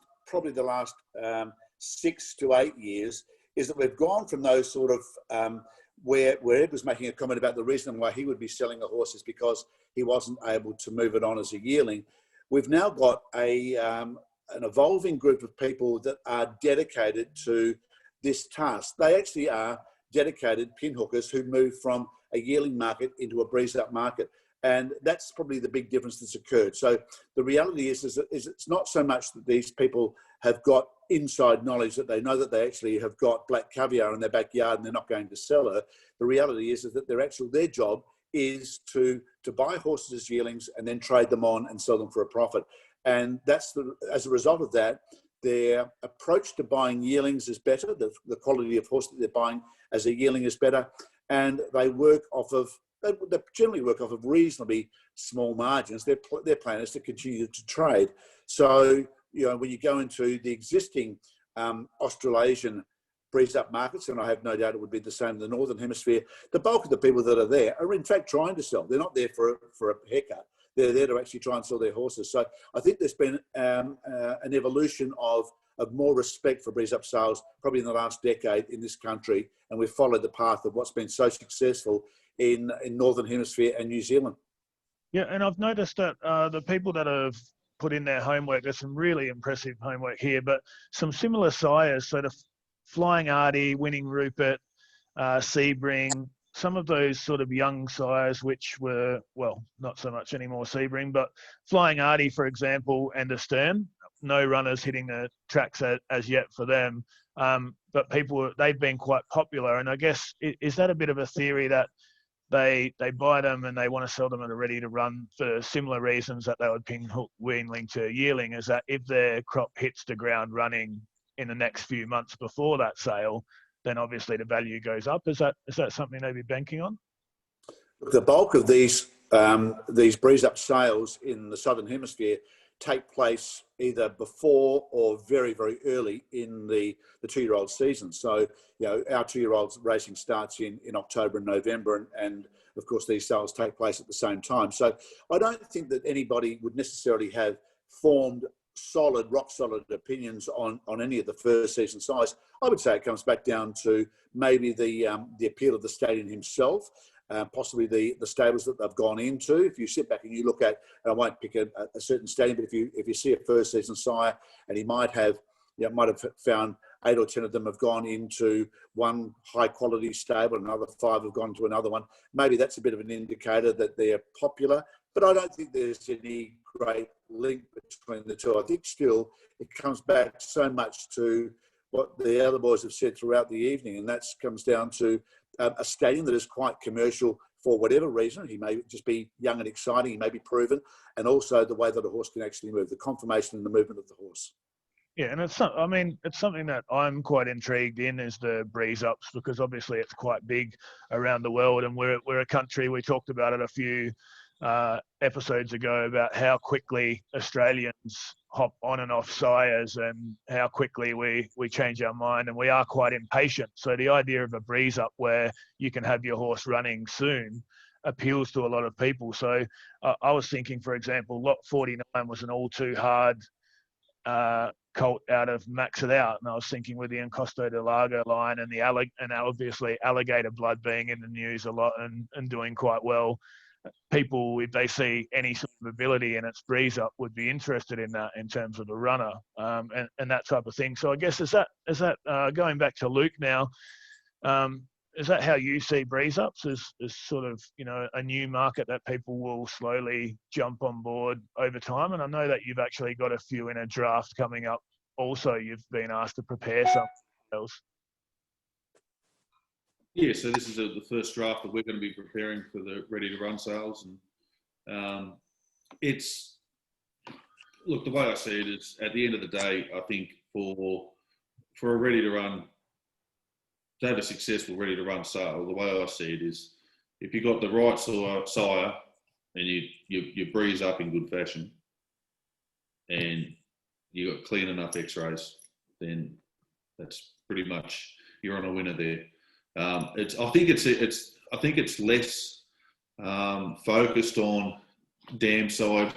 6 to 8 years is that we've gone from those sort of where Ed was making a comment about the reason why he would be selling a horse is because he wasn't able to move it on as a yearling. We've now got an evolving group of people that are dedicated to this task. They actually are dedicated pinhookers who move from a yearling market into a breeze up market. And that's probably the big difference that's occurred. So the reality is it's not so much that these people have got inside knowledge that they know that they actually have got black caviar in their backyard and they're not going to sell her. The reality is that their job is to buy horses as yearlings and then trade them on and sell them for a profit. And as a result of that, their approach to buying yearlings is better. The quality of horse that they're buying as a yearling is better. And they generally work off of reasonably small margins. Their plan is to continue to trade. So, when you go into the existing Australasian breeze up markets, and I have no doubt it would be the same in the Northern Hemisphere, the bulk of the people that are there are in fact trying to sell. They're not there for a haircut. They're there to actually try and sell their horses. So I think there's been an evolution of more respect for breeze up sales probably in the last decade in this country, and we've followed the path of what's been so successful in Northern Hemisphere and New Zealand. Yeah, and I've noticed that the people that have put in their homework, there's some really impressive homework here, but some similar sires, so the Flying Artie, Winning Rupert, Sebring, some of those sort of young sires which were, well, not so much anymore Sebring, but Flying Artie, for example, and Astern, no runners hitting the tracks as yet for them, but they've been quite popular. And I guess, is that a bit of a theory that they buy them and they want to sell them and are ready to run for similar reasons that they would pinhook Weanling to yearling, is that if their crop hits the ground running in the next few months before that sale, then obviously the value goes up? Is that something they'd be banking on? The bulk of these breeze up sales in the Southern Hemisphere take place either before or very, very early in the 2-year-old season. So, our 2-year-olds racing starts in October and November, and of course these sales take place at the same time. So I don't think that anybody would necessarily have formed rock solid opinions on any of the first season size. I would say it comes back down to maybe the appeal of the stallion himself, possibly the stables that they've gone into. If you sit back and you look at, and I won't pick a certain stallion, but if you see a first season sire, and he might have found 8 or 10 of them have gone into one high quality stable, another 5 have gone to another one. Maybe that's a bit of an indicator that they're popular, but I don't think there's any great link between the two. I think still it comes back so much to what the other boys have said throughout the evening, and that comes down to a stallion that is quite commercial for whatever reason. He may just be young and exciting, he may be proven, and also the way that a horse can actually move, the conformation and the movement of the horse. Yeah, and it's something that I'm quite intrigued in, is the breeze ups, because obviously it's quite big around the world, and we're a country, we talked about it a few episodes ago about how quickly Australians hop on and off sires and how quickly we change our mind, and we are quite impatient. So the idea of a breeze up where you can have your horse running soon appeals to a lot of people. So I was thinking, for example, lot 49 was an all too hard colt out of Max It Out, and I was thinking with the Encosto de Lago line and and obviously Alligator Blood being in the news a lot and doing quite well, people, if they see any sort of ability in its breeze up, would be interested in that in terms of the runner, and that type of thing. So I guess is that going back to Luke now, is that how you see breeze ups as sort of, you know, a new market that people will slowly jump on board over time? And I know that you've actually got a few in a draft coming up. Also, you've been asked to prepare something else. Yeah, so this is the first draft that we're going to be preparing for the ready to run sales, and it's, look, the way I see it is, at the end of the day, I think for a ready to run, to have a successful ready to run sale, the way I see it is, if you got the right sire and you breeze up in good fashion, and you got clean enough X-rays, then that's pretty much, you're on a winner there. I think it's less focused on dam side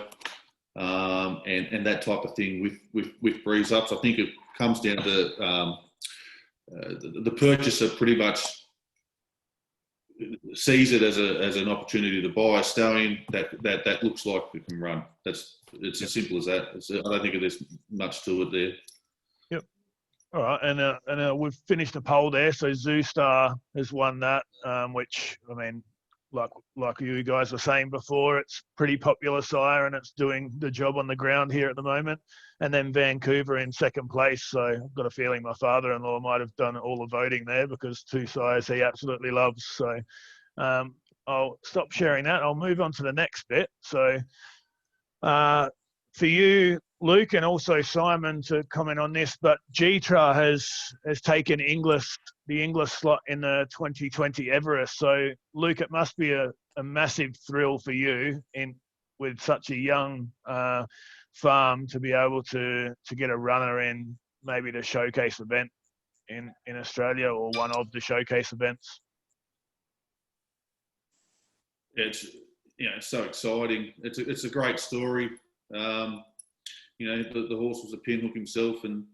and that type of thing with breeze ups. I think it comes down to the purchaser pretty much sees it as an opportunity to buy a stallion that looks like it can run. It's as simple as that. I don't think there's much to it there. Yep. All right, and we've finished the poll there. So Zoostar has won that, which, I mean, like you guys were saying before, it's pretty popular sire and it's doing the job on the ground here at the moment. And then Vancouver in second place. So I've got a feeling my father-in-law might have done all the voting there, because two sires he absolutely loves. So I'll stop sharing that. I'll move on to the next bit. So for you, Luke, and also Simon, to comment on this, but G-Tra has taken the Inglis slot in the 2020 Everest. So, Luke, it must be a massive thrill for you with such a young farm to be able to get a runner in maybe the showcase event in Australia, or one of the showcase events. It's so exciting. It's a great story. You know, the horse was a pinhook himself, and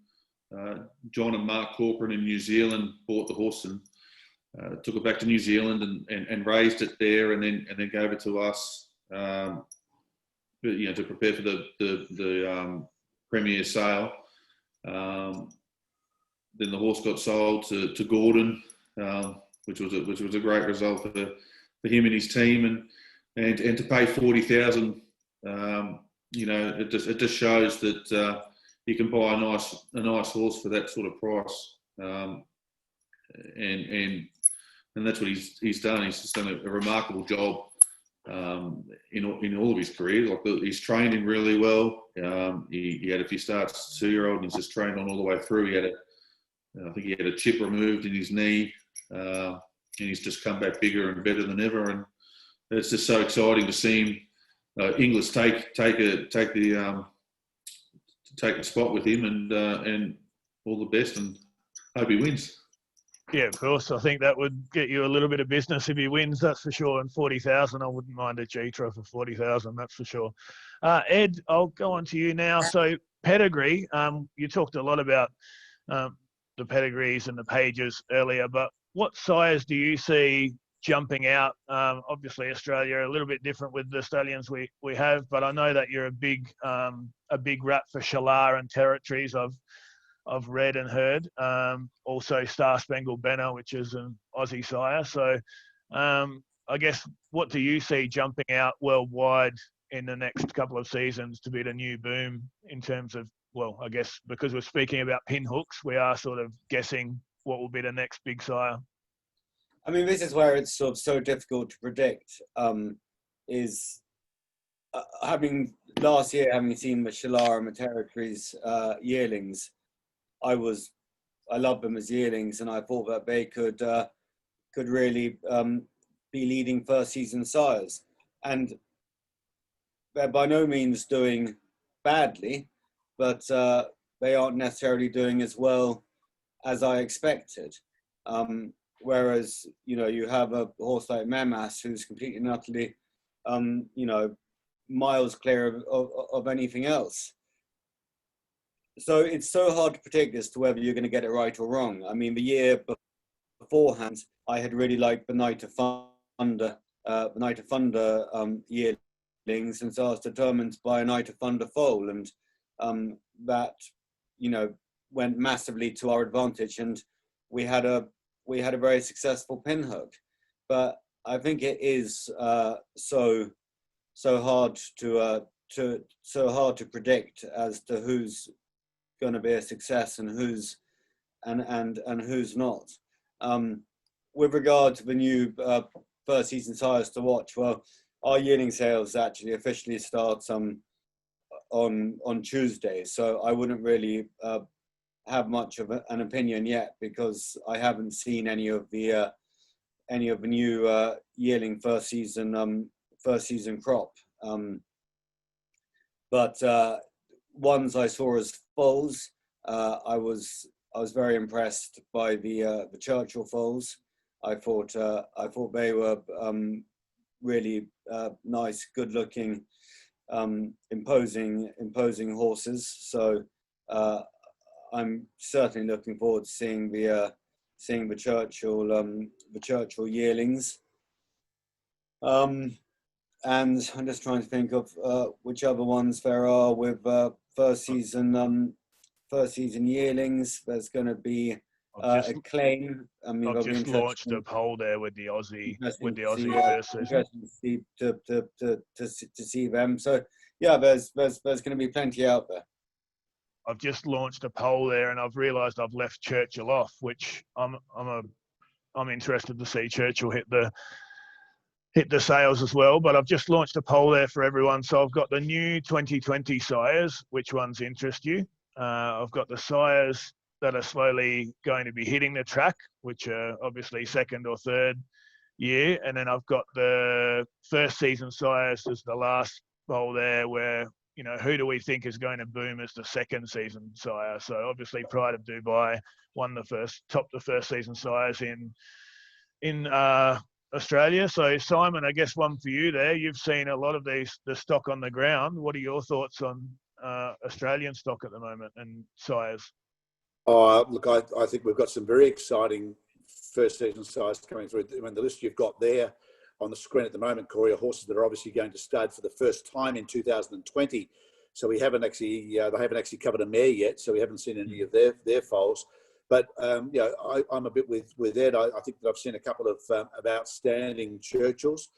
John and Mark Corcoran in New Zealand bought the horse and took it back to New Zealand and raised it there, and then gave it to us, you know, to prepare for the premier sale. Then the horse got sold to Gordon, which was a great result for him and his team, and to pay 40,000. You know, it just shows that you can buy a nice horse for that sort of price, and that's what he's done. He's just done a remarkable job in all of his career. Like, he's trained him really well. He had a few starts, 2-year-old, and he's just trained on all the way through. I think he had a chip removed in his knee, and he's just come back bigger and better than ever. And it's just so exciting to see him. Inglis take the spot with him, and all the best, and hope he wins. Yeah, of course. I think that would get you a little bit of business if he wins, that's for sure. And 40,000, I wouldn't mind a G-Tra for 40,000, that's for sure. Ed, I'll go on to you now. So pedigree, you talked a lot about the pedigrees and the pages earlier, but what sires do you see jumping out? Obviously Australia a little bit different with the stallions we have, but I know that you're a big rat for Shalar and Territories. I've read and heard. Also Star Spangled Banner, which is an Aussie sire. So I guess, what do you see jumping out worldwide in the next couple of seasons to be the new boom in terms of, well, I guess because we're speaking about pinhooks, we are sort of guessing what will be the next big sire? I mean, this is where it's sort of so difficult to predict. Having seen the Shalar and the Territories yearlings, I loved them as yearlings, and I thought that they could really be leading first season sires. And they're by no means doing badly, but they aren't necessarily doing as well as I expected. Whereas, you know, you have a horse like Memas, who's completely and utterly, you know, miles clear of anything else. So it's so hard to predict as to whether you're going to get it right or wrong. I mean, the year beforehand, I had really liked the Night of Thunder yearlings, and so I was determined to buy a Night of Thunder foal, and that, you know, went massively to our advantage. And we had a we had a very successful pinhook. But I think it is so hard to predict as to who's going to be a success and who's not. With regard to the new first season sires to watch, well, our yearling sales actually officially starts on Tuesday, so I wouldn't really have much of an opinion yet, because I haven't seen any of the new yearling first season crop. But ones I saw as foals, I was very impressed by the Churchill foals. I thought they were really nice, good-looking, imposing horses. So I'm certainly looking forward to seeing the Churchill yearlings. And I'm just trying to think of which other ones there are with first season yearlings. There's going to be a claim. I mean, I've just launched a poll there with the Aussie first season. Interesting to see them. So yeah, there's going to be plenty out there. I've just launched a poll there, and I've realised I've left Churchill off, which I'm interested to see Churchill hit the sales as well. But I've just launched a poll there for everyone. So I've got the new 2020 sires. Which ones interest you? I've got the sires that are slowly going to be hitting the track, which are obviously second or third year, and then I've got the first season sires as the last poll there, where, you know, who do we think is going to boom as the second season sire? So obviously Pride of Dubai topped the first season sires in Australia. So Simon, I guess one for you there. You've seen a lot of the stock on the ground. What are your thoughts on Australian stock at the moment and sires? Look, I think we've got some very exciting first season sires coming through. I mean, the list you've got there on the screen at the moment, Corey, are horses that are obviously going to stud for the first time in 2020. So we haven't actually, they haven't actually covered a mare yet, so we haven't seen any of their foals. But I'm a bit with Ed. I think that I've seen a couple of outstanding Churchills.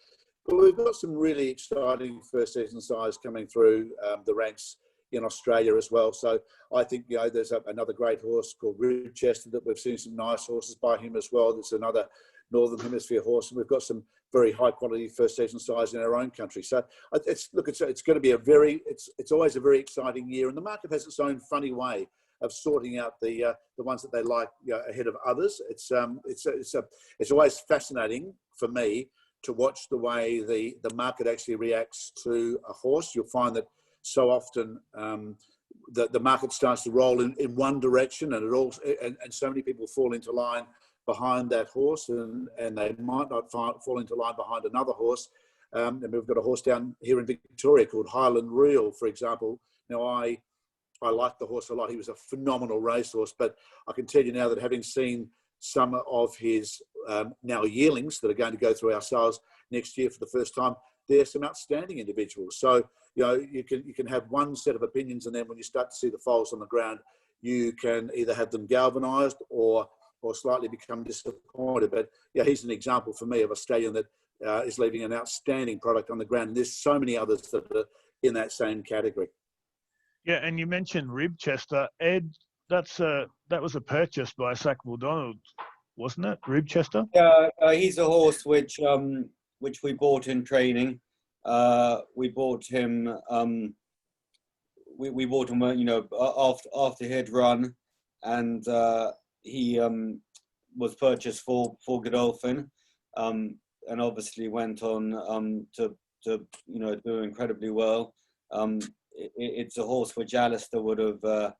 But we've got some really exciting first season sires coming through the ranks in Australia as well. So I think, there's another great horse called Ribchester that we've seen some nice horses by him as well. There's another Northern Hemisphere horse, and we've got some very high quality first season sires in our own country. So it's going to be it's always a very exciting year, and the market has its own funny way of sorting out the ones that they like ahead of others. It's always fascinating for me to watch the way the market actually reacts to a horse. You'll find that so often the market starts to roll in one direction, and so many people fall into line behind that horse, and they might not fall into line behind another horse. And we've got a horse down here in Victoria called Highland Real, for example. Now, I like the horse a lot. He was a phenomenal racehorse, but I can tell you now that having seen some of his now yearlings that are going to go through our sales next year for the first time, they're some outstanding individuals. So, you can have one set of opinions, and then when you start to see the foals on the ground, you can either have them galvanised or slightly become disappointed. But he's an example for me of a stallion that is leaving an outstanding product on the ground. And there's so many others that are in that same category. Yeah, and you mentioned Ribchester. Ed, that was a purchase by SackvilleDonald, wasn't it? Ribchester? Yeah, he's a horse which we bought in training. We bought him. We bought him, after he had run, and he was purchased for Godolphin, and obviously went on to do incredibly well. It's a horse which Alistair would have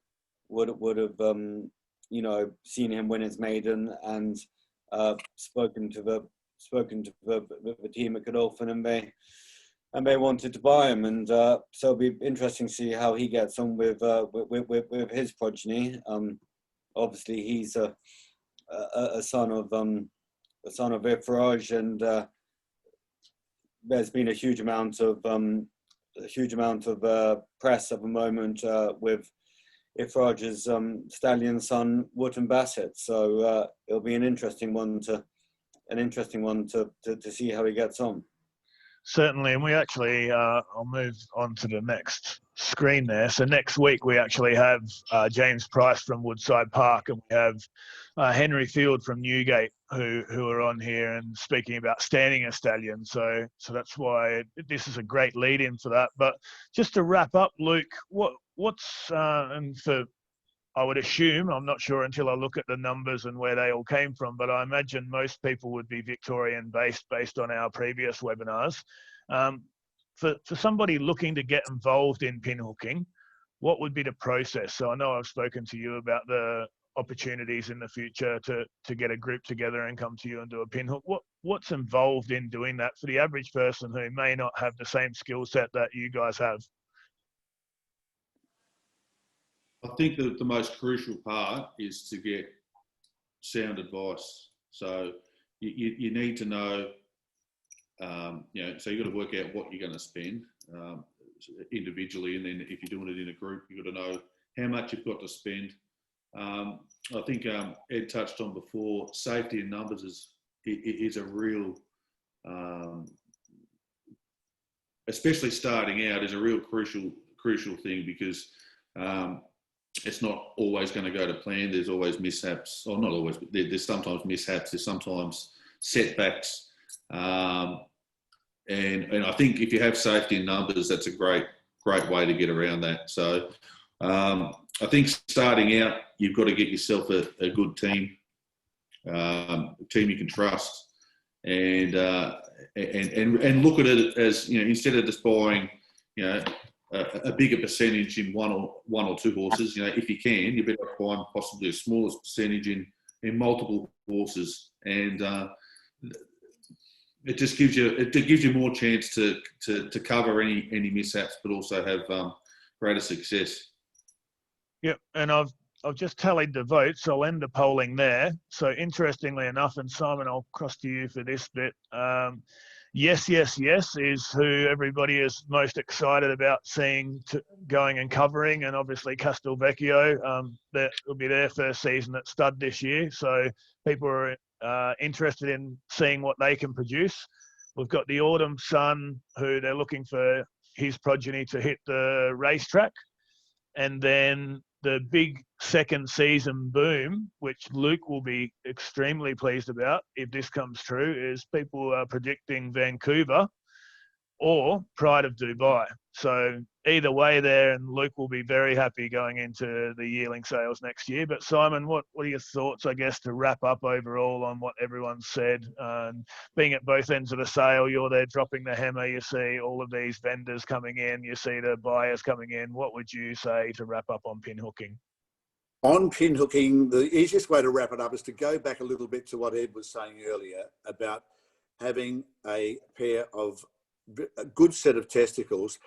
seen him win his maiden, and spoken to the team at Godolphin, and they wanted to buy him, and so it'll be interesting to see how he gets on with his progeny. Obviously, he's a son of Ifraj, and there's been a huge amount of press at the moment with Roger's stallion son Wootton Bassett. So it'll be an interesting one to see how he gets on. Certainly, and we actually, I'll move on to the next screen there. So next week we actually have James Price from Woodside Park, and we have Henry Field from Newgate who are on here and speaking about standing a stallion. So that's why this is a great lead-in for that. But just to wrap up, Luke, what's and for I would assume, I'm not sure until I look at the numbers and where they all came from, but I imagine most people would be Victorian based on our previous webinars. For somebody looking to get involved in pinhooking, what would be the process? So I know I've spoken to you about the opportunities in the future to get a group together and come to you and do a pinhook. What's involved in doing that for the average person who may not have the same skill set that you guys have? I think that the most crucial part is to get sound advice. So you need to know, so you've got to work out what you're going to spend individually, and then if you're doing it in a group, you've got to know how much you've got to spend. I think Ed touched on before, safety in numbers is a real, especially starting out, is a real crucial thing, because it's not always going to go to plan. There's always mishaps, or not always, but there's sometimes mishaps. There's sometimes setbacks, and I think if you have safety in numbers, that's a great way to get around that. So I think starting out, you've got to get yourself a good team, a team you can trust, and look at it as, instead of just buying, a bigger percentage in one or two horses. If you can, you better find possibly a smaller percentage in multiple horses, and it just gives you more chance to cover any mishaps, but also have greater success. Yep, and I've just tallied the votes. I'll end the polling there. So interestingly enough, and Simon, I'll cross to you for this bit. Yes is who everybody is most excited about seeing going and covering, and obviously Castelvecchio, that will be their first season at stud this year, so people are interested in seeing what they can produce. We've got the Autumn Sun, who they're looking for his progeny to hit the racetrack, and then the big second season boom, which Luke will be extremely pleased about if this comes true, is people are predicting Vancouver or Pride of Dubai. So either way there, and Luke will be very happy going into the yearling sales next year. But Simon, what are your thoughts, I guess, to wrap up overall on what everyone said? Being at both ends of the sale, you're there dropping the hammer, you see all of these vendors coming in, you see the buyers coming in. What would you say to wrap up on pinhooking? On pinhooking, the easiest way to wrap it up is to go back a little bit to what Ed was saying earlier about having a good set of testicles,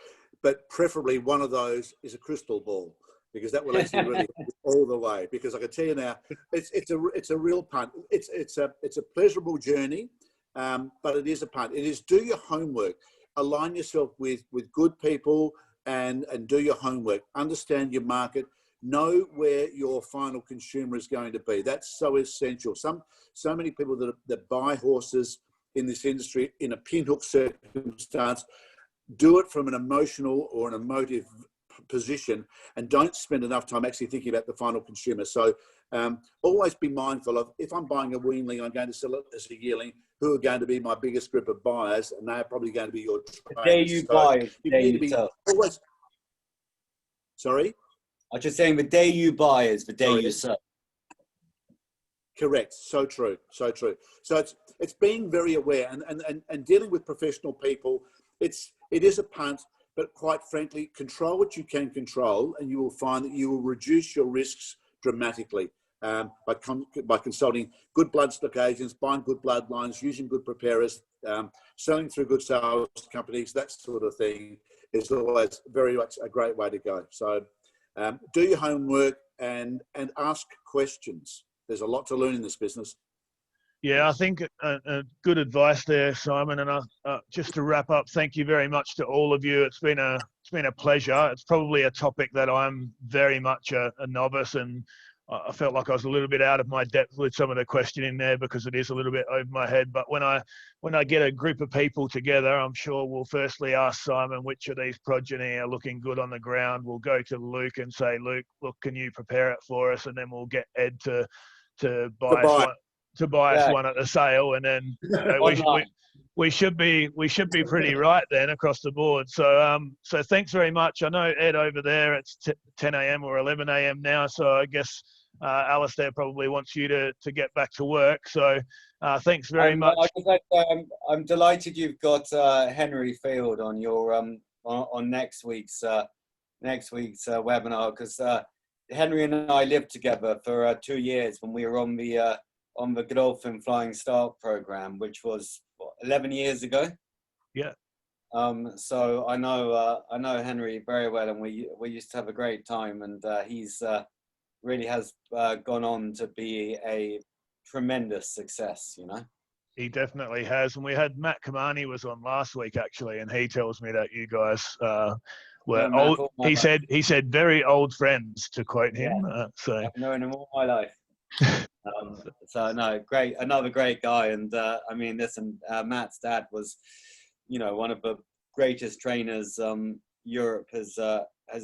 but preferably one of those is a crystal ball, because that will actually really all the way. Because I can tell you now, it's a real punt. It's a pleasurable journey, but it is a punt. It is do your homework, align yourself with good people, and do your homework. Understand your market. Know where your final consumer is going to be. That's so essential. So many people that buy horses in this industry in a pinhook circumstance do it from an emotional or an emotive position and don't spend enough time actually thinking about the final consumer. So always be mindful of, if I'm buying a weanling, I'm going to sell it as a yearling, who are going to be my biggest group of buyers, and they're probably going to be your traders. The day you buy, the day you sell. Always. Sorry? I'm just saying, the day you buy is the day you sell. Correct. So true. So true. So it's being very aware and dealing with professional people. It is a punt, but quite frankly, control what you can control, and you will find that you will reduce your risks dramatically by consulting good bloodstock agents, buying good bloodlines, using good preparers, selling through good sales companies. That sort of thing is always very much a great way to go. So do your homework and ask questions. There's a lot to learn in this business. Yeah, I think good advice there, Simon. And just to wrap up, thank you very much to all of you. It's been a pleasure. It's probably a topic that I'm very much a novice, and I felt like I was a little bit out of my depth with some of the questioning there because it is a little bit over my head. But when I get a group of people together, I'm sure we'll firstly ask Simon which of these progeny are looking good on the ground. We'll go to Luke and say, Luke, look, can you prepare it for us? And then we'll get Ed to buy us one. To buy us one at the sale, and then we should be pretty right then across the board. So thanks very much. I know Ed over there, it's 10 a.m. or 11 a.m. now, so I guess Alistair probably wants you to get back to work. So thanks very much. I'm delighted you've got Henry Field on your on next week's webinar, because Henry and I lived together for 2 years when we were on the Godolphin Flying Start program, which was 11 years ago. Yeah. So I know Henry very well, and we used to have a great time, and he's really has gone on to be a tremendous success, you know. He definitely has, and we had Matt Kamani was on last week actually, and he tells me that you guys were old. He said very old friends, to quote him. So I've known him all my life. So no, great, another great guy. And I mean, listen, Matt's dad was, you know, one of the greatest trainers Europe has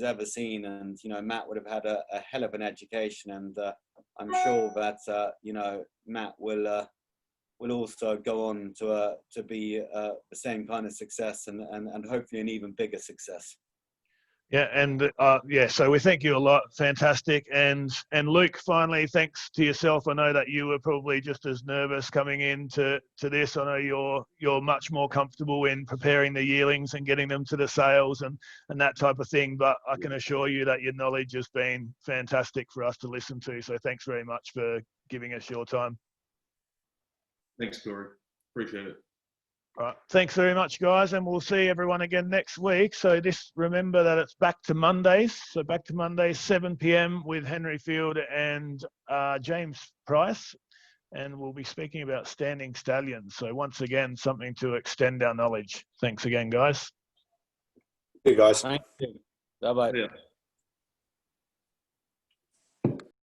ever seen, and you know, Matt would have had a hell of an education, and I'm sure that you know, Matt will also go on to be the same kind of success, and hopefully an even bigger success. Yeah, and so we thank you a lot. Fantastic. And Luke, finally, thanks to yourself. I know that you were probably just as nervous coming into this. I know you're much more comfortable in preparing the yearlings and getting them to the sales and that type of thing. But I can assure you that your knowledge has been fantastic for us to listen to. So thanks very much for giving us your time. Thanks, Corey. Appreciate it. All right. Thanks very much, guys, and we'll see everyone again next week. So remember that it's back to Mondays. So back to Mondays, 7 p.m. with Henry Field and James Price, and we'll be speaking about standing stallions. So once again, something to extend our knowledge. Thanks again, guys. Hey, guys. Thank you. Bye-bye. Yeah.